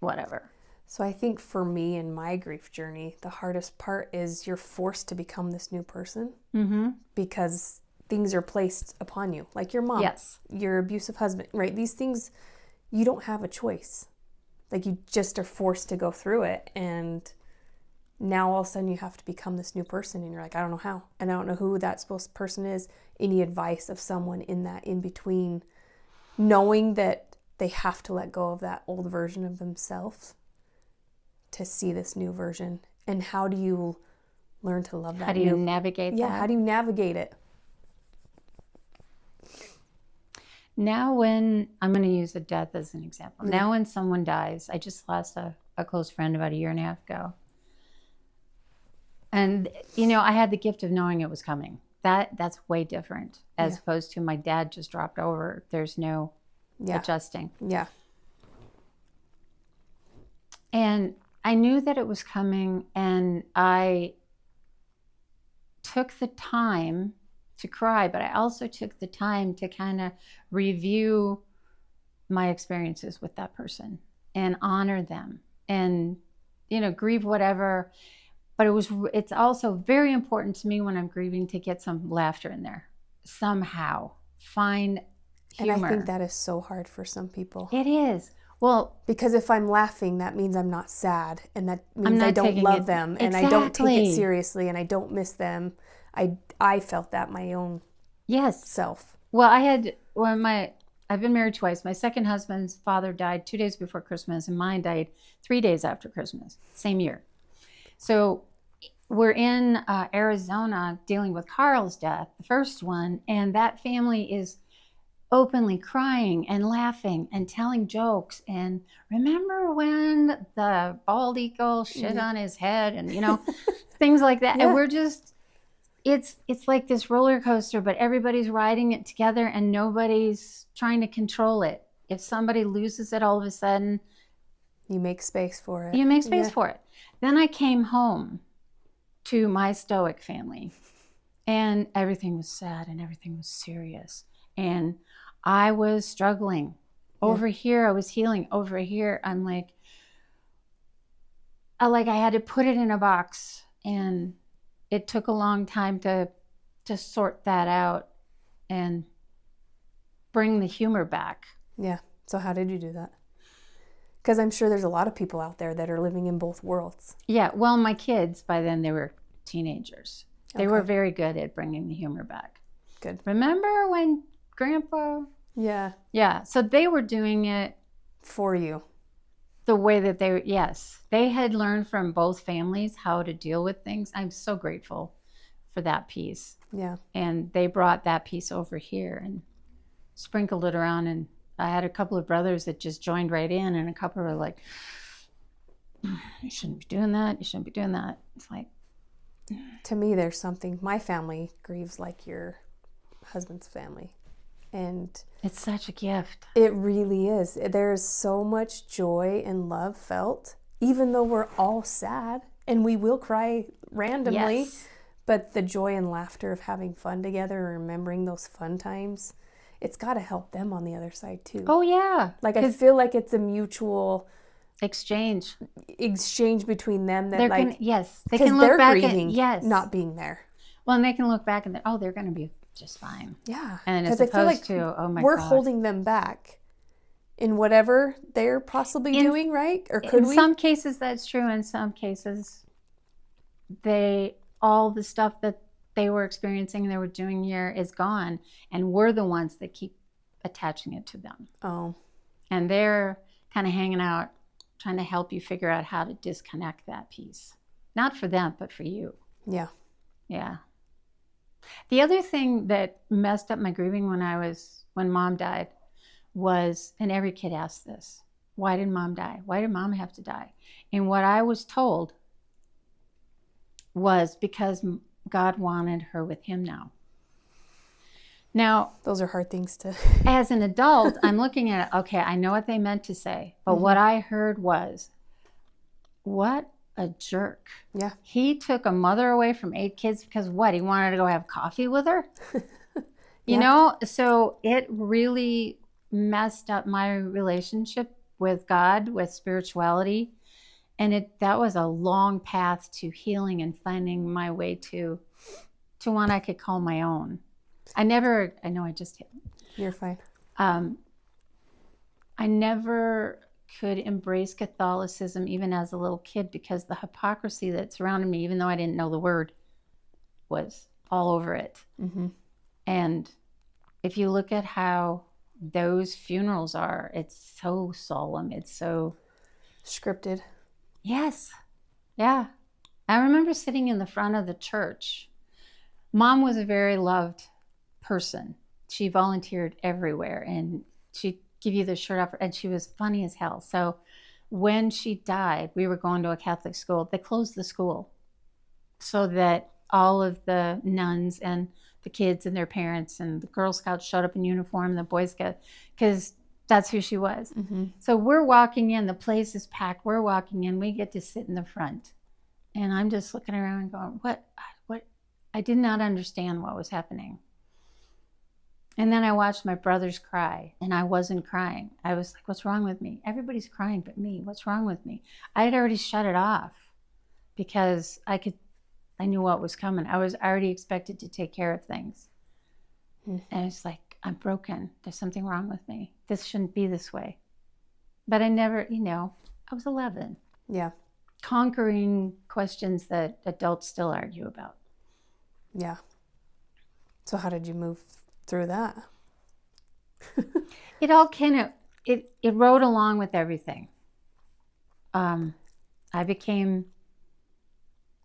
whatever? So I think for me in my grief journey, the hardest part is you're forced to become this new person because things are placed upon you, like your mom, your abusive husband, right? These things, you don't have a choice. Like you just are forced to go through it, and now all of a sudden you have to become this new person, and you're like, I don't know how, and I don't know who that person is. Any advice of someone in that in between, knowing that they have to let go of that old version of themselves to see this new version, and how do you learn to love that? How do you navigate that? Yeah, how do you navigate it? Now when, I'm going to use a death as an example. Now when someone dies, I just lost a close friend about 1.5 years ago. And, I had the gift of knowing it was coming. That's way different as opposed to my dad just dropped over. There's no adjusting. Yeah. And I knew that it was coming, and I took the time to cry, but I also took the time to kind of review my experiences with that person and honor them and, grieve whatever. But it's also very important to me when I'm grieving to get some laughter in there. Somehow find humor. And I think that is so hard for some people. It is. Well, because if I'm laughing, that means I'm not sad, and that means I don't love them, and I don't take it seriously, and I don't miss them. I felt that my own self. Well, I've been married twice. My second husband's father died 2 days before Christmas, and mine died 3 days after Christmas, same year. So we're in Arizona dealing with Carl's death, the first one, and that family is openly crying and laughing and telling jokes. And remember when the bald eagle shit on his head, and things like that. And we're just, it's like this roller coaster, but everybody's riding it together and nobody's trying to control it. If somebody loses it all of a sudden, you make space for it. You make space for it. Then I came home to my stoic family, and everything was sad and everything was serious. And I was struggling. Over here, I was healing. Over here, I'm like I had to put it in a box, and it took a long time to sort that out and bring the humor back. Yeah. So how did you do that? Because I'm sure there's a lot of people out there that are living in both worlds. Yeah. Well, my kids, by then, they were teenagers. They were very good at bringing the humor back. Good. Remember when Grandpa? Yeah. Yeah. So they were doing it For you. the way that they had learned from both families how to deal with things. I'm so grateful for that piece. Yeah. And they brought that piece over here and sprinkled it around. And I had a couple of brothers that just joined right in, and a couple were like, you shouldn't be doing that. You shouldn't be doing that. It's like, to me, there's something, my family grieves like your husband's family. And it's such a gift. it really is. There is so much joy and love felt, even though we're all sad and we will cry randomly. Yes. But the joy and laughter of having fun together and remembering those fun times, it's got to help them on the other side too. Oh, yeah. Like, I feel like it's a mutual exchange between them that, they like, they can look they're back grieving at not being there. Well, and they can look back and they're going to be just fine. Yeah. And as opposed to, oh my we're God. holding them back in whatever they're possibly doing, right? Or could we? In some cases that's true. In some cases, all the stuff that they were experiencing, they were doing here is gone, and we're the ones that keep attaching it to them. Oh. And they're kind of hanging out, trying to help you figure out how to disconnect that piece. Not for them, but for you. Yeah. Yeah. The other thing that messed up my grieving when Mom died was, and every kid asks this, why did Mom die? Why did Mom have to die? And what I was told was because God wanted her with him now. Now, those are hard things to... As an adult, I'm looking at it, okay, I know what they meant to say, but what I heard was, what a jerk. Yeah. He took a mother away from 8 kids because what? He wanted to go have coffee with her? You know? So it really messed up my relationship with God, with spirituality. And that was a long path to healing and finding my way to one I could call my own. You're fine. I never could embrace Catholicism even as a little kid because the hypocrisy that surrounded me, even though I didn't know the word, was all over it. Mm-hmm. And if you look at how those funerals are, it's so solemn. It's so... scripted. Yes. Yeah. I remember sitting in the front of the church. Mom was a very loved person. She volunteered everywhere, and she'd give you the shirt off, and she was funny as hell. So when she died, we were going to a Catholic school. They closed the school so that all of the nuns and the kids and their parents and the Girl Scouts showed up in uniform, the Boy Scouts, because that's who she was. Mm-hmm. So we're walking in, the place is packed, we're walking in, we get to sit in the front. And I'm just looking around and going, what? I did not understand what was happening. And then I watched my brothers cry, and I wasn't crying. I was like, what's wrong with me? Everybody's crying but me. What's wrong with me? I had already shut it off because I knew what was coming. I was already expected to take care of things. And it's like, I'm broken. There's something wrong with me. This shouldn't be this way. But I never, I was 11. Yeah. Conquering questions that adults still argue about. Yeah. So how did you move through that? It all kind of, it rode along with everything. I became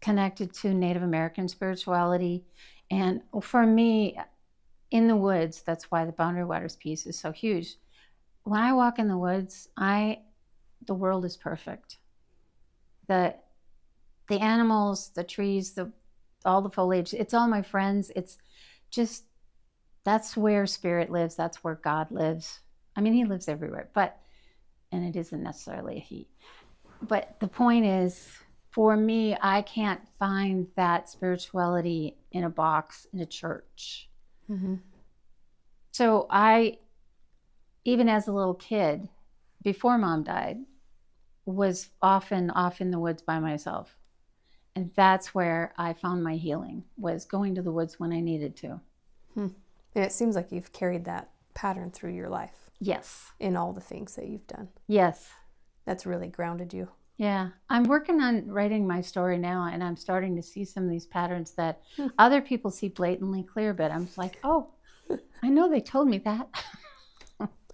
connected to Native American spirituality. And for me, in the woods, that's why the Boundary Waters piece is so huge. When I walk in the woods, the world is perfect. The animals, the trees, all the foliage, it's all my friends. It's just, that's where spirit lives. That's where God lives. I mean, he lives everywhere, and it isn't necessarily a he. But the point is, for me, I can't find that spirituality in a box, in a church. Mm-hmm. So even as a little kid, before Mom died, was often off in the woods by myself. And that's where I found my healing, was going to the woods when I needed to. And it seems like you've carried that pattern through your life. Yes. In all the things that you've done. Yes. That's really grounded you. Yeah. I'm working on writing my story now, and I'm starting to see some of these patterns that other people see blatantly clear, but I'm just like, oh, I know they told me that.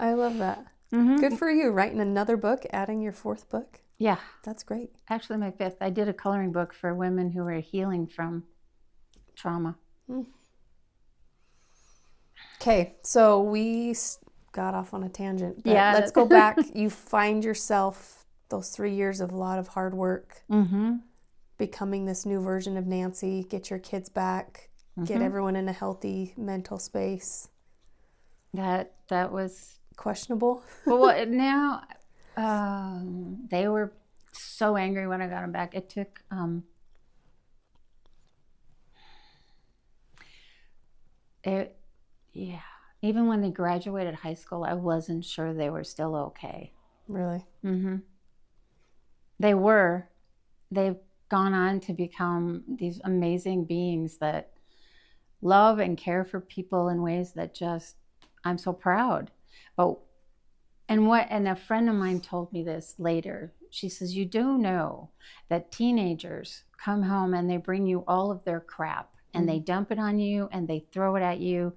I love that. Good for you. Writing another book, adding your 4th book. Yeah. That's great. Actually, my 5th. I did a coloring book for women who were healing from trauma. Okay, so we got off on a tangent, but Yeah, let's go back. You find yourself those 3 years of a lot of hard work, becoming this new version of Nancy, get your kids back, get everyone in a healthy mental space. That was Questionable. well. Now they were so angry when I got them back. It took yeah. Even when they graduated high school, I wasn't sure they were still okay. Really? They were. They've gone on to become these amazing beings that love and care for people in ways that just, I'm so proud. But and a friend of mine told me this later. She says, you do know that teenagers come home and they bring you all of their crap and they dump it on you and they throw it at you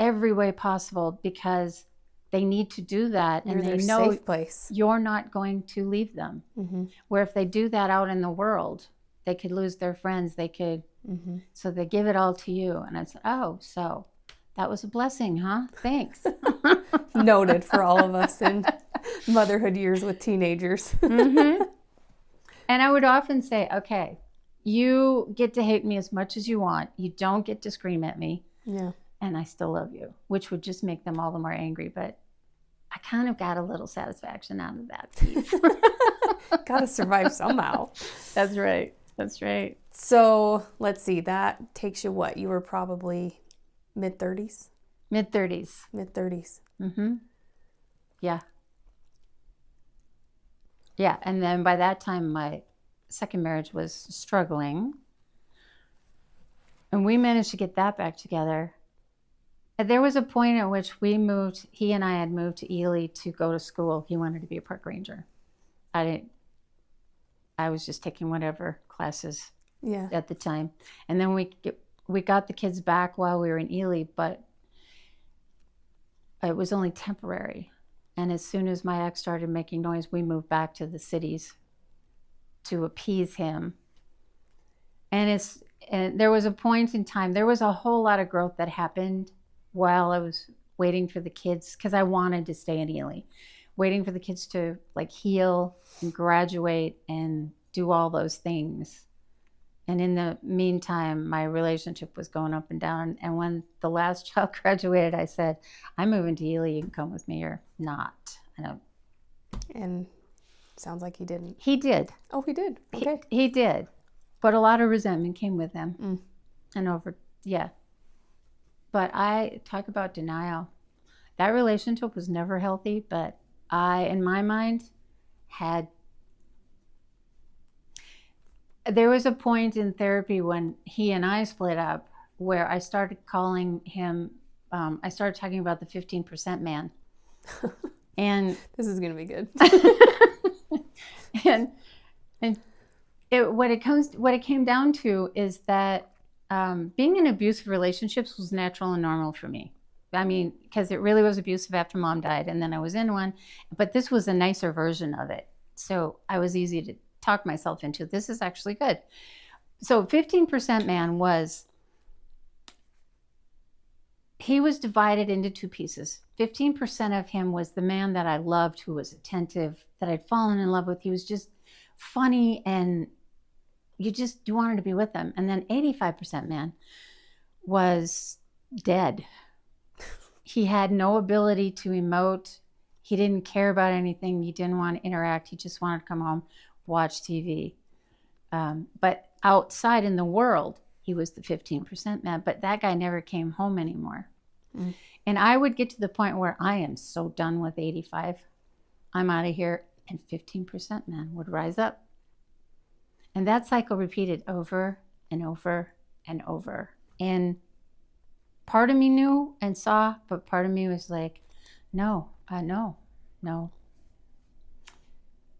every way possible because they need to do that. You're And they their know safe place. you're not going to leave them. Where if they do that out in the world, they could lose their friends. They could, so they give it all to you. And I said, oh, so that was a blessing, huh? Thanks. Noted for all of us in motherhood years with teenagers. And I would often say, okay, you get to hate me as much as you want. You don't get to scream at me. Yeah. And I still love you, which would just make them all the more angry. But I kind of got a little satisfaction out of that piece. Got to survive somehow. That's right. That's right. So let's see. That takes you what? You were probably mid-30s? Mid-30s. Mid-30s. Yeah. Yeah. And then by that time, my second marriage was struggling. And we managed to get that back together. There was a point at which he and I had moved to Ely to go to school. He wanted to be a park ranger. I was just taking whatever classes at the time. And then we got the kids back while we were in Ely, but it was only temporary. And as soon as my ex started making noise, we moved back to the cities to appease him. And there was a point in time, there was a whole lot of growth that happened while I was waiting for the kids, because I wanted to stay in Ely, waiting for the kids to like heal and graduate and do all those things. And in the meantime, my relationship was going up and down. And when the last child graduated, I said, I'm moving to Ely. You can come with me or not. And sounds like he didn't. He did. Oh, he did. Okay. He did. But a lot of resentment came with him. Yeah. But I talk about denial. That relationship was never healthy, but I, in my mind, there was a point in therapy when he and I split up where I started calling him, I started talking about the 15% man. And this is going to be good. what it came down to is that being in abusive relationships was natural and normal for me. I mean, because it really was abusive after mom died, and then I was in one, but this was a nicer version of it. So I was easy to talk myself into. This is actually good. So 15% man he was divided into two pieces. 15% of him was the man that I loved, who was attentive, that I'd fallen in love with. He was just funny and you wanted to be with him. And then 85% man was dead. He had no ability to emote. He didn't care about anything. He didn't want to interact. He just wanted to come home, watch TV. But outside in the world, he was the 15% man. But that guy never came home anymore. And I would get to the point where I am so done with 85. I'm out of here. And 15% man would rise up. And that cycle repeated over and over and over. And part of me knew and saw, but part of me was like, no.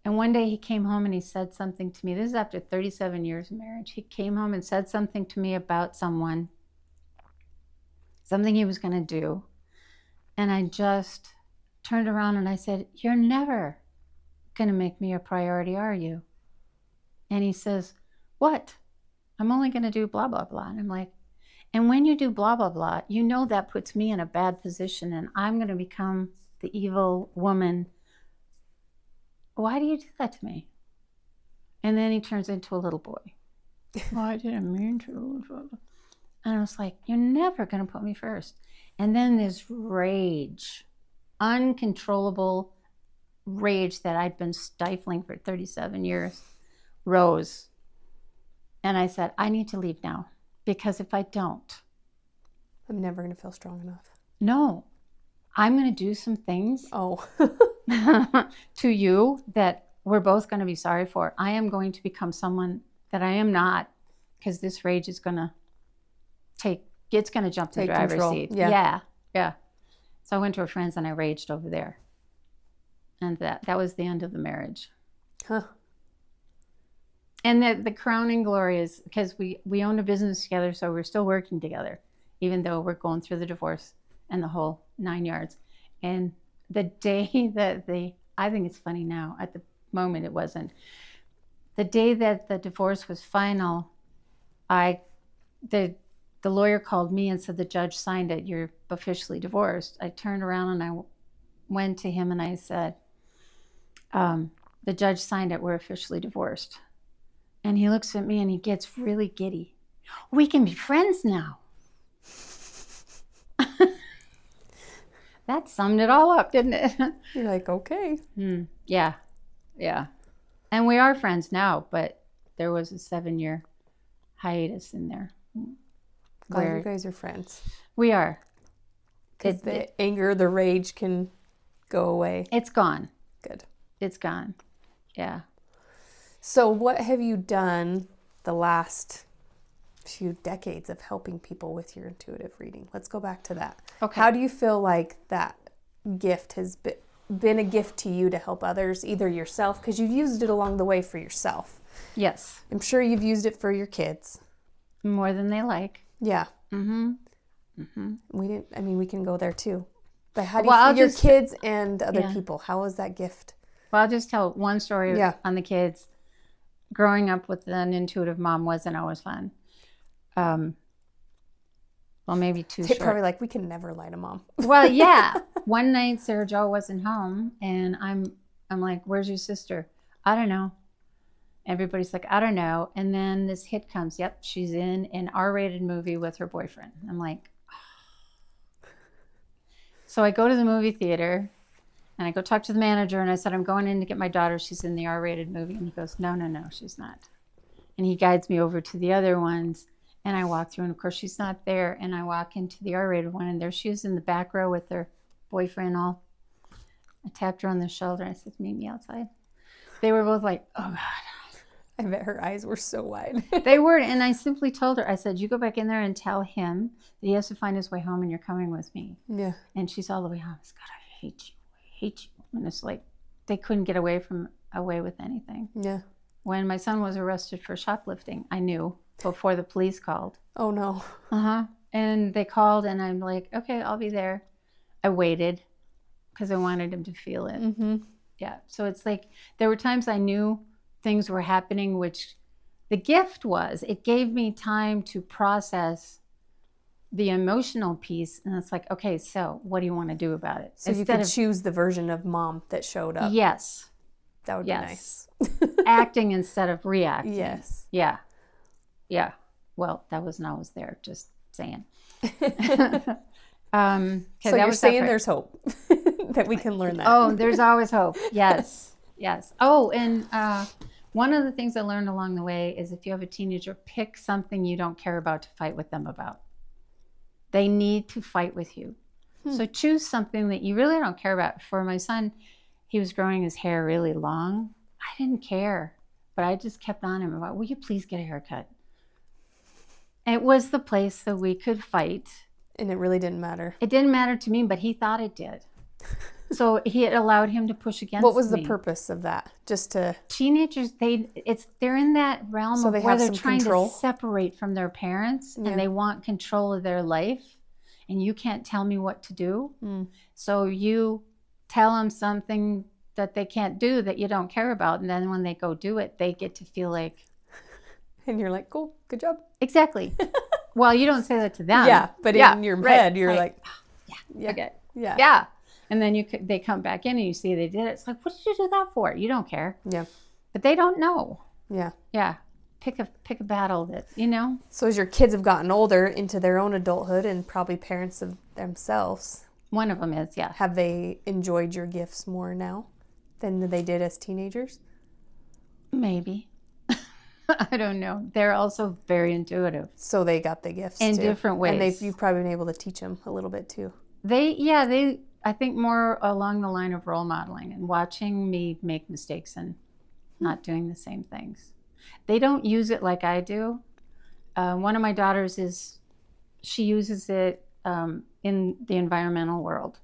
And one day he came home and he said something to me. This is after 37 years of marriage. He came home and said something to me about someone, something he was going to do. And I just turned around and I said, "You're never going to make me a priority, are you?" And he says, "What? I'm only going to do blah, blah, blah." And I'm like, and when you do blah, blah, blah, you know that puts me in a bad position and I'm going to become the evil woman. Why do you do that to me? And then he turns into a little boy. "Well, I didn't mean to." And I was like, "You're never going to put me first." And then this rage, uncontrollable rage that I'd been stifling for 37 years, rose. And I said, "I need to leave now, because if I don't, I'm never going to feel strong enough." no, I'm going to do some things Oh. to you that we're both going to be sorry for. I am going to become someone that I am not, because this rage is going to it's going to jump to the driver's control. seat. Yeah. Yeah. So I went to her friends and I raged over there. And that was the end of the marriage. Huh. And the crowning glory is because we owned a business together, so we're still working together, even though we're going through the divorce and the whole 9 yards. And the day that I think it's funny now, at the moment it wasn't. The day that the divorce was final, the lawyer called me and said, "The judge signed it, you're officially divorced." I turned around and I went to him and I said, "The judge signed it, we're officially divorced." And he looks at me and he gets really giddy. "We can be friends now." That summed it all up, didn't it? You're like, okay. Yeah. And we are friends now, but there was a 7-year hiatus in there. Glad you guys are friends. We are. Because the anger, the rage can go away. It's gone. Good. It's gone. Yeah. So what have you done the last few decades of helping people with your intuitive reading? Let's go back to that. Okay. How do you feel like that gift has been a gift to you to help others, either yourself, because you've used it along the way for yourself. Yes. I'm sure you've used it for your kids. More than they like. Yeah. Mm-hmm. We can go there too. But how do Well, you, your kids and other people, how is that gift? Well, I'll just tell one story on the kids. Growing up with an intuitive mom wasn't always fun. Well, maybe too short. Probably like, we can never lie to mom. Well, yeah. One night, Sarah Jo wasn't home, and I'm like, "Where's your sister?" "I don't know." Everybody's like, "I don't know." And then this hit comes. Yep, she's in an R-rated movie with her boyfriend. I'm like, oh. So I go to the movie theater, and I go talk to the manager, and I said, "I'm going in to get my daughter. She's in the R-rated movie." And he goes, No, she's not. And he guides me over to the other ones, and I walk through, and of course she's not there. And I walk into the R-rated one, and there she is in the back row with her boyfriend all. I tapped her on the shoulder. I said, "Meet me outside." They were both like, "Oh, God." I bet her eyes were so wide. They were, and I simply told her, I said, "You go back in there and tell him that he has to find his way home, and you're coming with me." Yeah. And she's all the way home. I said, "God, I hate you. And it's like they couldn't get away with anything. Yeah. When my son was arrested for shoplifting, I knew before the police called. Oh, no. Uh-huh. And they called, and I'm like, "Okay, I'll be there." I waited because I wanted him to feel it. Mm-hmm. Yeah. So it's like there were times I knew things were happening, which the gift was, it gave me time to process the emotional piece. And it's like, okay, so what do you want to do about it? So you could choose the version of mom that showed up. Yes. That would be nice. Acting instead of reacting. Yes. Yeah. Yeah. Well, that wasn't always there, just saying. So you're saying there's hope that we can learn that. Oh, there's always hope. Yes. Yes. Oh, and one of the things I learned along the way is if you have a teenager, pick something you don't care about to fight with them about. They need to fight with you. So choose something that you really don't care about. For my son, he was growing his hair really long. I didn't care, but I just kept on him about, "Will you please get a haircut?" It was the place that we could fight. And it really didn't matter. It didn't matter to me, but he thought it did. So it allowed him to push against me. What was the purpose of that? Just to... Teenagers, they're in that realm So of they where have they're some trying control. to separate from their parents, Yeah. and they want control of their life, and you can't tell me what to do. So you tell them something that they can't do that you don't care about, and then when they go do it, they get to feel like... And you're like, cool, good job. Exactly. Well, you don't say that to them. Yeah, but in your head, you're like, yeah, okay. Yeah. Yeah. And then they come back in and you see they did it. It's like, what did you do that for? You don't care. Yeah. But they don't know. Yeah. Yeah. Pick a battle that, you know. So as your kids have gotten older into their own adulthood and probably parents of themselves. One of them is, yeah. Have they enjoyed your gifts more now than they did as teenagers? Maybe. I don't know. They're also very intuitive. So they got the gifts in too. Different ways. And you've probably been able to teach them a little bit too. I think more along the line of role modeling and watching me make mistakes and not doing the same things. They don't use it like I do. One of my daughters she uses it in the environmental world.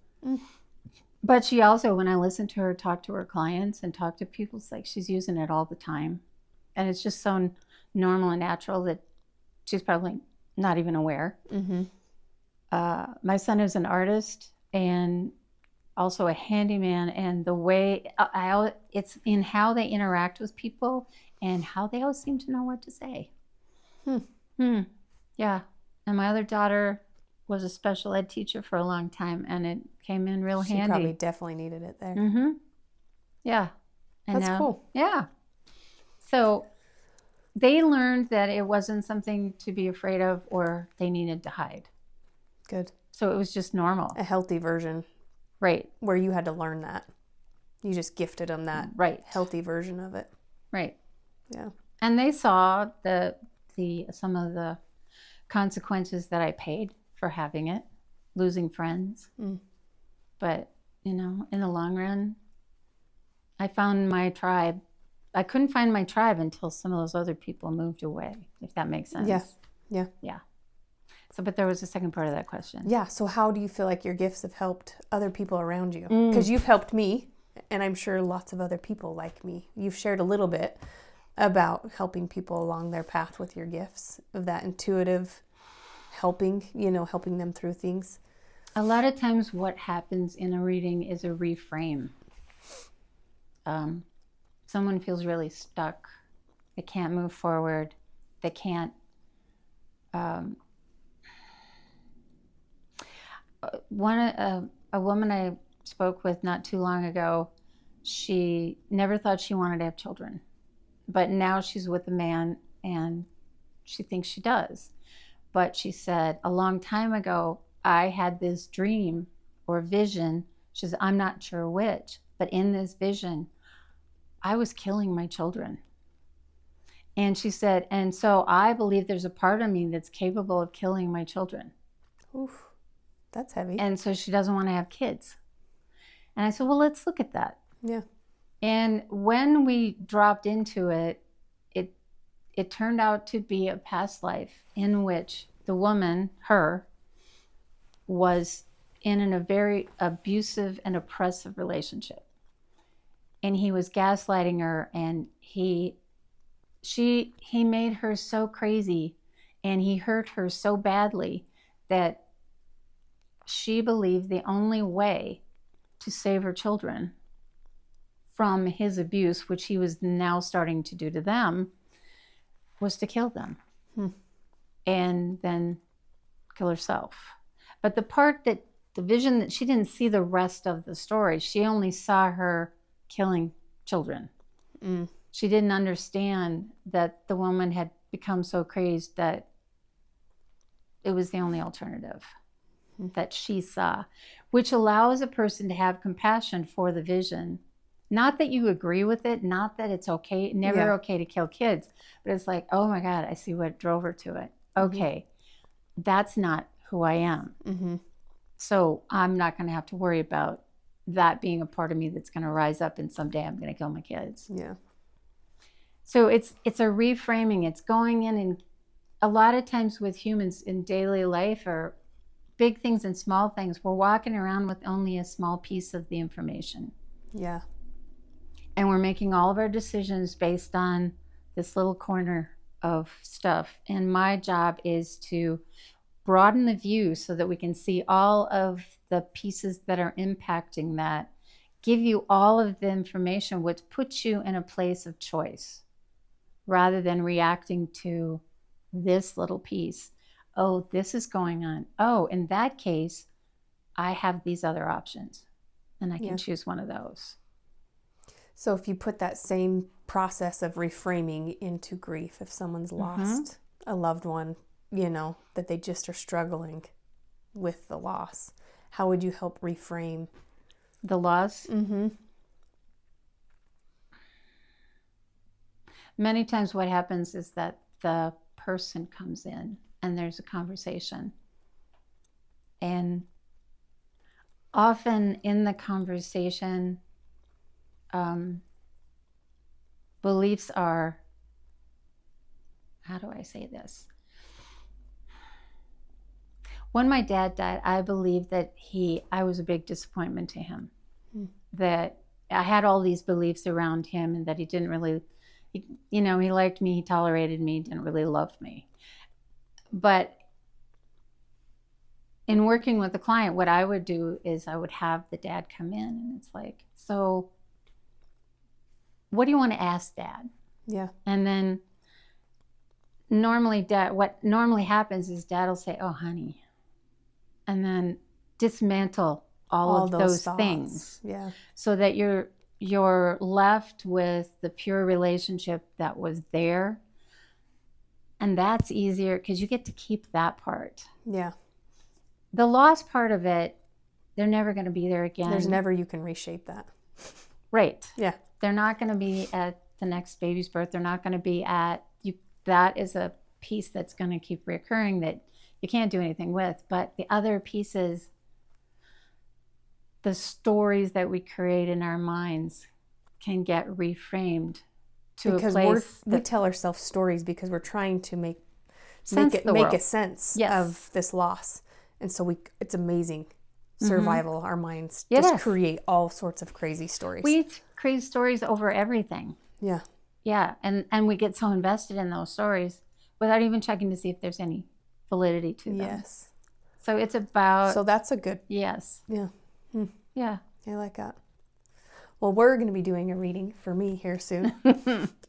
But she also, when I listen to her talk to her clients and talk to people, it's like she's using it all the time. And it's just so normal and natural that she's probably not even aware. My son is an artist and also a handyman, and the way it's in how they interact with people and how they always seem to know what to say. Yeah. And my other daughter was a special ed teacher for a long time, and it came in real handy. She probably definitely needed it there. Yeah. And that's cool. Yeah. So they learned that it wasn't something to be afraid of or they needed to hide. Good. So it was just normal. A healthy version. Right. Where you had to learn that. You just gifted them that healthy version of it. Right. Yeah. And they saw some of the consequences that I paid for having it, losing friends. But, in the long run, I found my tribe. I couldn't find my tribe until some of those other people moved away, if that makes sense. Yeah. So, but there was a second part of that question. Yeah. So how do you feel like your gifts have helped other people around you? Because you've helped me, and I'm sure lots of other people like me. You've shared a little bit about helping people along their path with your gifts, of that intuitive helping them through things. A lot of times what happens in a reading is a reframe. Someone feels really stuck. They can't move forward. They can't... a woman I spoke with not too long ago, she never thought she wanted to have children. But now she's with a man and she thinks she does. But she said, a long time ago, I had this dream or vision. She says, I'm not sure which, but in this vision, I was killing my children. And she said, and so I believe there's a part of me that's capable of killing my children. Oof, that's heavy. And so she doesn't want to have kids. And I said, well, let's look at that. Yeah. And when we dropped into it, it turned out to be a past life in which the woman, her, was in a very abusive and oppressive relationship. And he was gaslighting her, and he made her so crazy, and he hurt her so badly that she believed the only way to save her children from his abuse, which he was now starting to do to them, was to kill them and then kill herself. But the vision that she didn't see the rest of the story, she only saw her killing children. She didn't understand that the woman had become so crazed that it was the only alternative that she saw, which allows a person to have compassion for the vision. Not that you agree with it, not that it's okay, never okay to kill kids, but it's like, oh my God, I see what drove her to it. Okay, that's not who I am. So I'm not going to have to worry about that being a part of me that's going to rise up and someday I'm going to kill my kids. Yeah. So it's a reframing. It's going in, and a lot of times with humans in daily life or big things and small things. We're walking around with only a small piece of the information. Yeah. And we're making all of our decisions based on this little corner of stuff. And my job is to broaden the view so that we can see all of the pieces that are impacting that, give you all of the information, which puts you in a place of choice rather than reacting to this little piece. Oh, this is going on. Oh, in that case, I have these other options and I can choose one of those. So if you put that same process of reframing into grief, if someone's lost a loved one, that they just are struggling with the loss, how would you help reframe the loss? Many times what happens is that the person comes in and there's a conversation. And often in the conversation, beliefs are, how do I say this? When my dad died, I believe that I was a big disappointment to him. That I had all these beliefs around him and that he didn't really, he liked me, he tolerated me, didn't really love me. But in working with the client, what I would do is I would have the dad come in and it's like, so what do you want to ask Dad? Yeah. And then what normally happens is Dad will say, oh, honey, and then dismantle all of those things. Yeah. So that you're left with the pure relationship that was there. And that's easier because you get to keep that part. Yeah. The lost part of it, they're never going to be there again. There's never you can reshape that. Right. Yeah. They're not going to be at the next baby's birth. They're not going to be at you. That is a piece that's going to keep reoccurring that you can't do anything with. But the other pieces, the stories that we create in our minds can get reframed to because a place we tell ourselves stories because we're trying to make a sense of this loss. And so it's amazing. Survival, our minds just create all sorts of crazy stories. We create stories over everything. Yeah. Yeah. And we get so invested in those stories without even checking to see if there's any validity to them. Yes. So it's about... So that's a good... Yes. Yeah. Yeah. I like that. Well, we're going to be doing a reading for me here soon.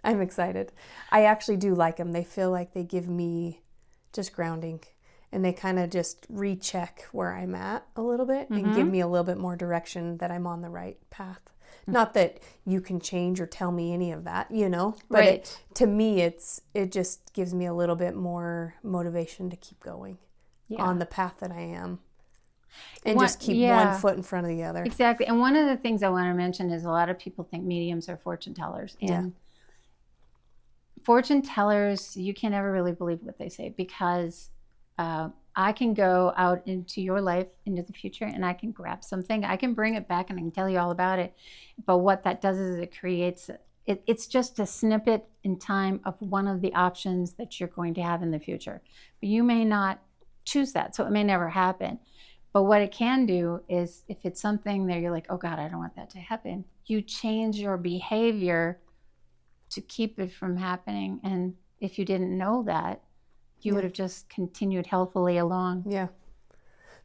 I'm excited. I actually do like them. They feel like they give me just grounding. And they kind of just recheck where I'm at a little bit and give me a little bit more direction that I'm on the right path. Not that you can change or tell me any of that, but to me, it just gives me a little bit more motivation to keep going on the path that I am and just keep one foot in front of the other. Exactly. And one of the things I want to mention is a lot of people think mediums are fortune tellers. And fortune tellers, you can never really believe what they say because... I can go out into your life, into the future, and I can grab something. I can bring it back and I can tell you all about it. But what that does is it creates, it's just a snippet in time of one of the options that you're going to have in the future. But you may not choose that, so it may never happen. But what it can do is if it's something that you're like, oh God, I don't want that to happen, you change your behavior to keep it from happening. And if you didn't know that, you would have just continued healthily along. Yeah.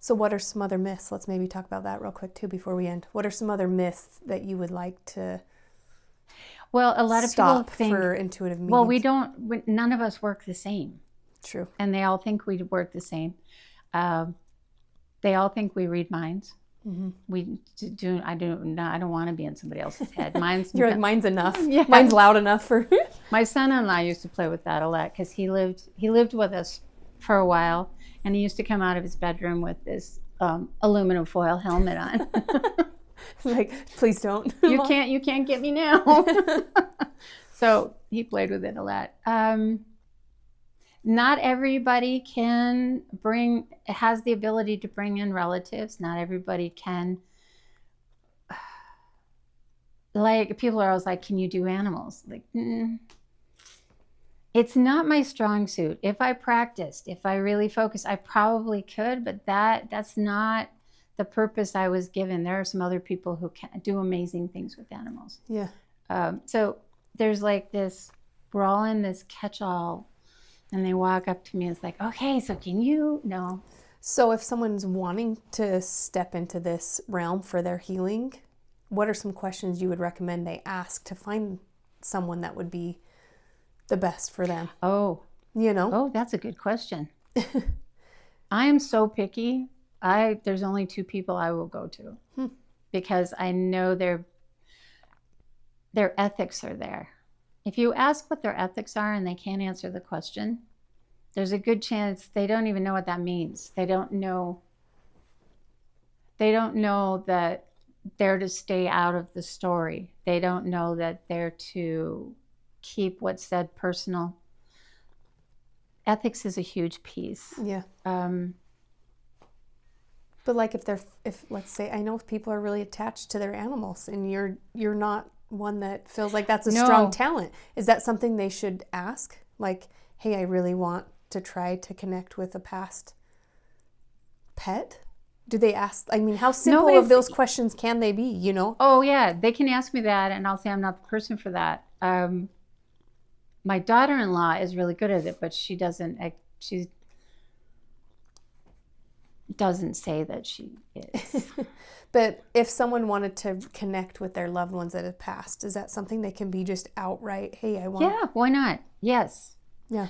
So what are some other myths? Let's maybe talk about that real quick too before we end. What are some other myths that you would like to Well, a lot of people think for intuitive mediums? Well, none of us work the same. True. And they all think we work the same. They all think we read minds. We do. I don't want to be in somebody else's head. Mine's enough. Yeah. Mine's loud enough for. My son-in-law used to play with that a lot because he lived with us for a while, and he used to come out of his bedroom with this aluminum foil helmet on. Like, please don't. You can't get me now. So he played with it a lot. Not everybody has the ability to bring in relatives. Not everybody can. Like, people are always like, can you do animals? Like, It's not my strong suit. If I practiced, if I really focused, I probably could, but that's not the purpose I was given. There are some other people who can do amazing things with animals. Yeah. So there's like this, we're all in this catch-all, and they walk up to me and it's like, okay, so can you? No. So if someone's wanting to step into this realm for their healing, what are some questions you would recommend they ask to find someone that would be the best for them? Oh, that's a good question. I am so picky. There's only 2 people I will go to because I know their ethics are there. If you ask what their ethics are and they can't answer the question, there's a good chance they don't even know what that means. They don't know that they're to stay out of the story. They don't know that they're to keep what's said personal. Ethics is a huge piece. Yeah. But like if let's say, I know people are really attached to their animals and you're not one that feels like that's a strong talent. Is that something they should ask? Like, hey, I really want to try to connect with a past pet? Do they ask? I mean, how simple of those questions can they be, Oh, yeah. They can ask me that, and I'll say I'm not the person for that. My daughter-in-law is really good at it, but she doesn't say that she is. But if someone wanted to connect with their loved ones that have passed, is that something they can be just outright, hey, I want... Yeah, why not? Yes. Yeah.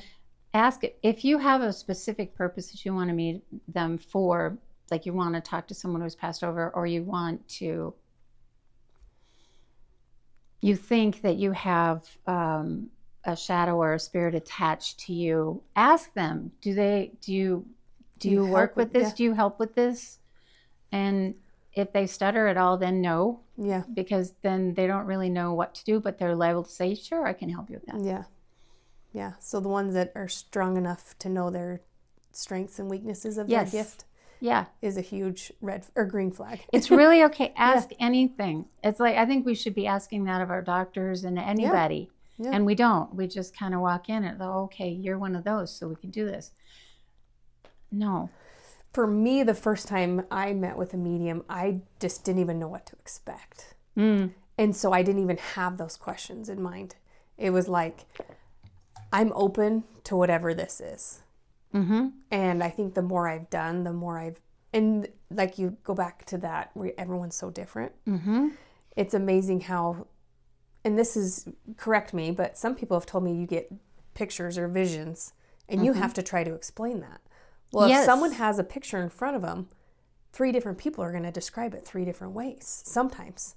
Ask it. If you have a specific purpose that you want to meet them for, like you want to talk to someone who's passed over, or you think that you have a shadow or a spirit attached to you, ask them, do you work with this? Yeah. Do you help with this? And if they stutter at all, then no. Yeah. Because then they don't really know what to do, but they're liable to say, sure, I can help you with that. Yeah. Yeah. So the ones that are strong enough to know their strengths and weaknesses of their gift is a huge red or green flag. It's really okay. Ask anything. It's like, I think we should be asking that of our doctors and anybody. Yeah. And we don't. We just kind of walk in and go, okay, you're one of those, so we can do this. No. For me, the first time I met with a medium, I just didn't even know what to expect. And so I didn't even have those questions in mind. It was like, I'm open to whatever this is. Mm-hmm. And I think the more I've done, and like you go back to that, where everyone's so different. Mm-hmm. It's amazing how, and this is, correct me, but some people have told me you get pictures or visions and you have to try to explain that. Well, if someone has a picture in front of them, 3 different people are going to describe it 3 different ways. Sometimes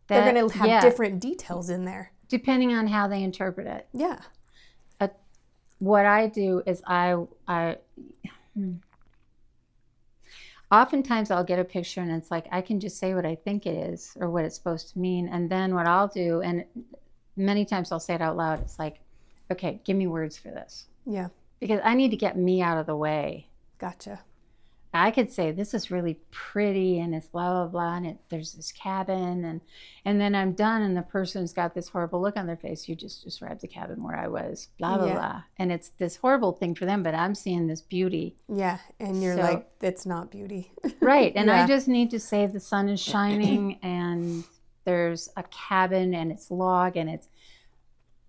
they're going to have different details in there. Depending on how they interpret it. Yeah. What I do is oftentimes I'll get a picture and it's like, I can just say what I think it is or what it's supposed to mean. And then what I'll do, and many times I'll say it out loud, it's like, okay, give me words for this. Yeah. Because I need to get me out of the way. Gotcha. I could say, this is really pretty and it's blah, blah, blah, and there's this cabin, and then I'm done and the person's got this horrible look on their face. You just described the cabin where I was, blah, blah, blah. And it's this horrible thing for them, but I'm seeing this beauty. Yeah, and you're like, it's not beauty. Right, and I just need to say the sun is shining and there's a cabin and it's log and it's,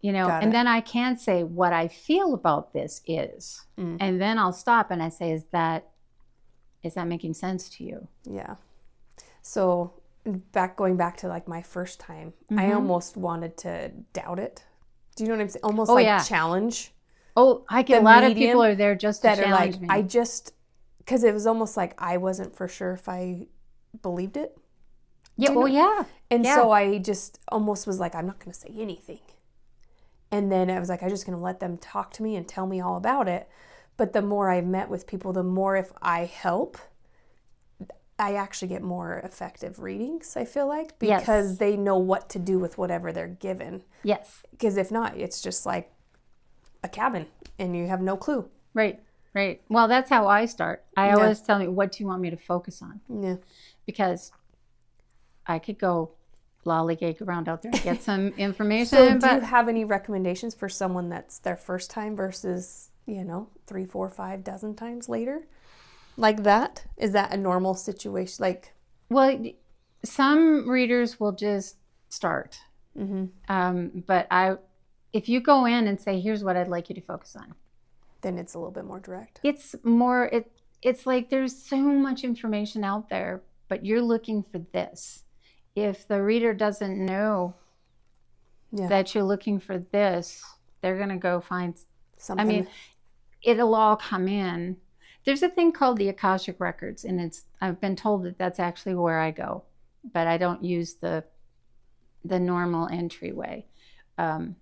and then I can say what I feel about this is. And then I'll stop and I say, is that making sense to you? Yeah. So going back to like my first time, I almost wanted to doubt it. Do you know what I'm saying? Almost challenge. Oh, I get a lot of people are there just to challenge me. Because it was almost like I wasn't for sure if I believed it. Yeah. And so I just almost was like, I'm not going to say anything. And then I was like, I'm just going to let them talk to me and tell me all about it. But the more I met with people, the more if I help, I actually get more effective readings, I feel like, because they know what to do with whatever they're given. Yes. Because if not, it's just like a cabin and you have no clue. Right. Well, that's how I start. I always tell me, what do you want me to focus on? Yeah. Because I could go lollygag around out there and get some information. So do you have any recommendations for someone that's their first time versus, 3, 4, 5 dozen times later? Like that? Is that a normal situation? Like, well, some readers will just start. But if you go in and say, here's what I'd like you to focus on, then it's a little bit more direct. It's like there's so much information out there, but you're looking for this. If the reader doesn't know that you're looking for this, they're going to go find something. I mean, it'll all come in. There's a thing called the Akashic Records, and I've been told that that's actually where I go, but I don't use the normal entryway. And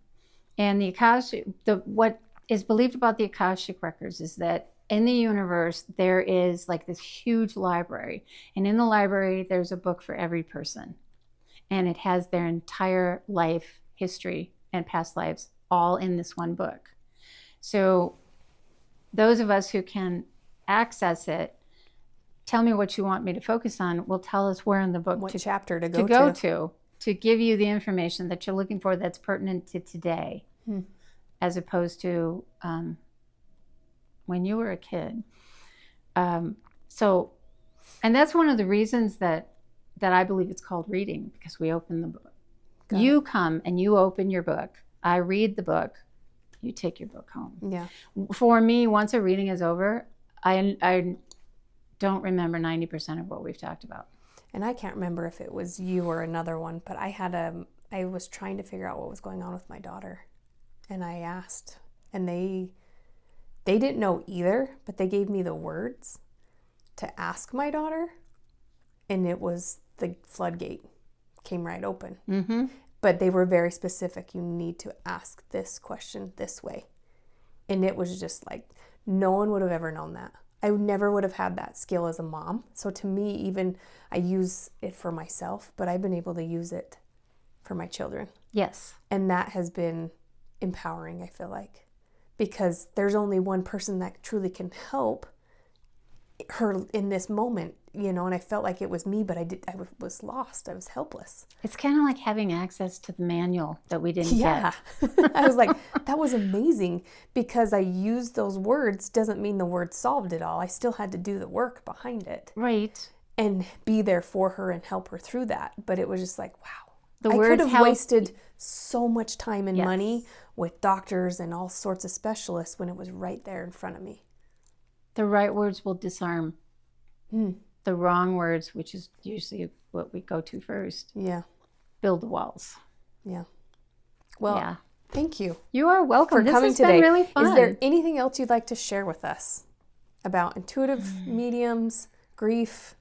the Akashic, what is believed about the Akashic Records is that in the universe, there is like this huge library. And in the library, there's a book for every person. And it has their entire life history and past lives all in this one book. So those of us who can access it, tell me what you want me to focus on, will tell us where in the book what chapter to go to give you the information that you're looking for that's pertinent to today, as opposed to when you were a kid. And that's one of the reasons that I believe it's called reading, because we open the book. You come and you open your book. I read the book. You take your book home. Yeah. For me, once a reading is over, I don't remember 90% of what we've talked about. And I can't remember if it was you or another one, but I was trying to figure out what was going on with my daughter. And I asked, and they didn't know either, but they gave me the words to ask my daughter, and it was the floodgate came right open. Mm-hmm. But they were very specific. You need to ask this question this way. And it was just like, no one would have ever known that. I never would have had that skill as a mom. So to me, even I use it for myself, but I've been able to use it for my children. Yes. And that has been empowering, I feel like, because there's only one person that truly can help her in this moment, and I felt like it was me, but I was lost. I was helpless. It's kind of like having access to the manual that we didn't get. I was like, that was amazing, because I used those words doesn't mean the word solved it all. I still had to do the work behind it. Right. And be there for her and help her through that. But it was just like, wow. I could have wasted so much time and money with doctors and all sorts of specialists when it was right there in front of me. The right words will disarm. The wrong words, which is usually what we go to first, build the walls. Yeah. Well, thank you. You are welcome. For coming has today. Been really fun. Is there anything else you'd like to share with us about intuitive mediums, grief,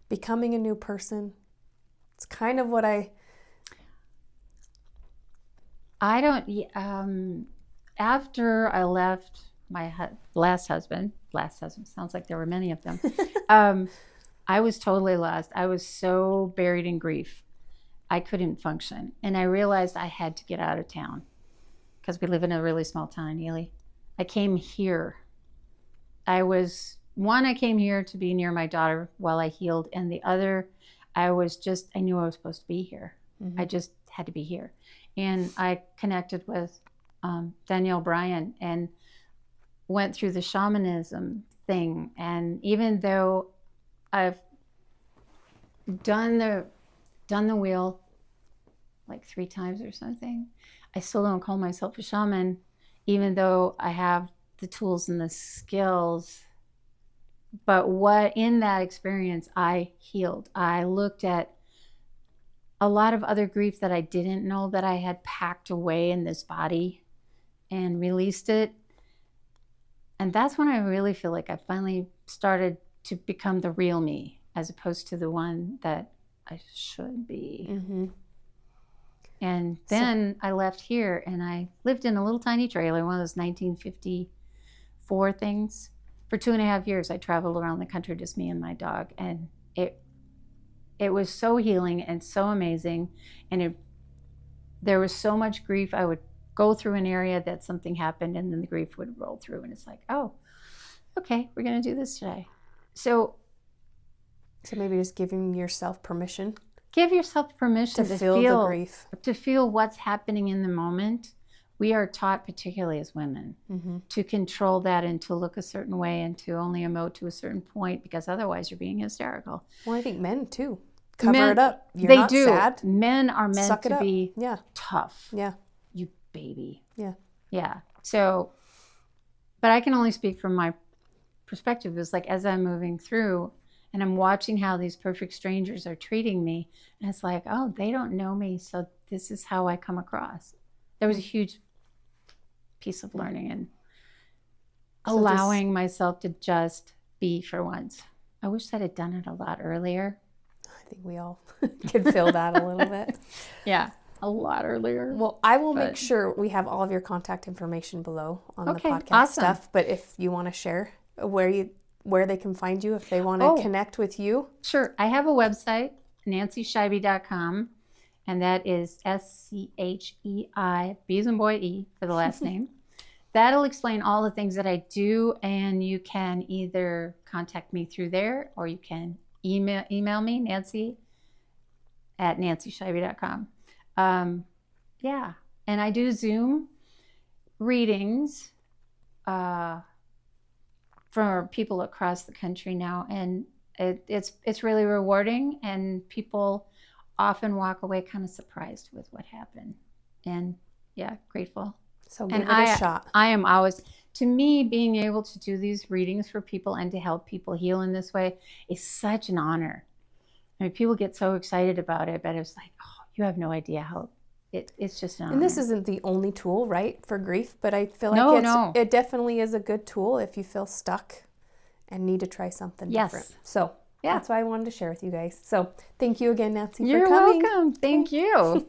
becoming a new person? It's kind of what after I left my last husband sounds like there were many of them. I was totally lost. I was so buried in grief. I couldn't function. And I realized I had to get out of town, because we live in a really small town in Ely. I came here. I came here to be near my daughter while I healed. And the other, I knew I was supposed to be here. I just had to be here. And I connected with Danielle Bryan and went through the shamanism thing. And even though I've done the wheel like 3 times or something, I still don't call myself a shaman, even though I have the tools and the skills. But in that experience, I healed. I looked at a lot of other grief that I didn't know that I had packed away in this body and released it. And that's when I really feel like I finally started to become the real me, as opposed to the one that I should be. And then I left here and I lived in a little tiny trailer, one of those 1954 things. For 2.5 years, I traveled around the country, just me and my dog. And it was so healing and so amazing. And there was so much grief. I would go through an area that something happened, and then the grief would roll through. And it's like, oh, okay, we're going to do this today. So maybe just giving yourself permission Give yourself permission to feel the grief. To feel what's happening in the moment. We are taught, particularly as women, to control that and to look a certain way and to only emote to a certain point, because otherwise you're being hysterical. Well, I think men too. Cover it up. You're they not do. sad. Men are meant to be tough. Yeah. You baby. Yeah. Yeah. So, but I can only speak from my perspective. It's like, as I'm moving through and I'm watching how these perfect strangers are treating me, and it's like, oh, they don't know me, so this is how I come across. There was a huge piece of learning and allowing myself to just be for once. I wish I'd done it a lot earlier. I think we all could feel that a little bit. Yeah, a lot earlier. Well, I will make sure we have all of your contact information below on the podcast stuff. But if you want to share where they can find you, if they want to connect with you. Sure. I have a website, nancyscheibe.com, and that is SCHEI, B as in boy, E for the last name. That'll explain all the things that I do, and you can either contact me through there, or you can email me, Nancy at nancyscheibe.com. Yeah, and I do Zoom readings for people across the country now, and it's really rewarding, and people often walk away kind of surprised with what happened, and grateful. So give it a shot. I am always, to me, being able to do these readings for people and to help people heal in this way is such an honor. I mean, people get so excited about it, but it's like, oh, you have no idea how it's just an honor. And this isn't the only tool, right, for grief, but I feel like it definitely is a good tool if you feel stuck and need to try something different. So that's why I wanted to share with you guys. So thank you again, Nancy, for coming. You're welcome. Thank you.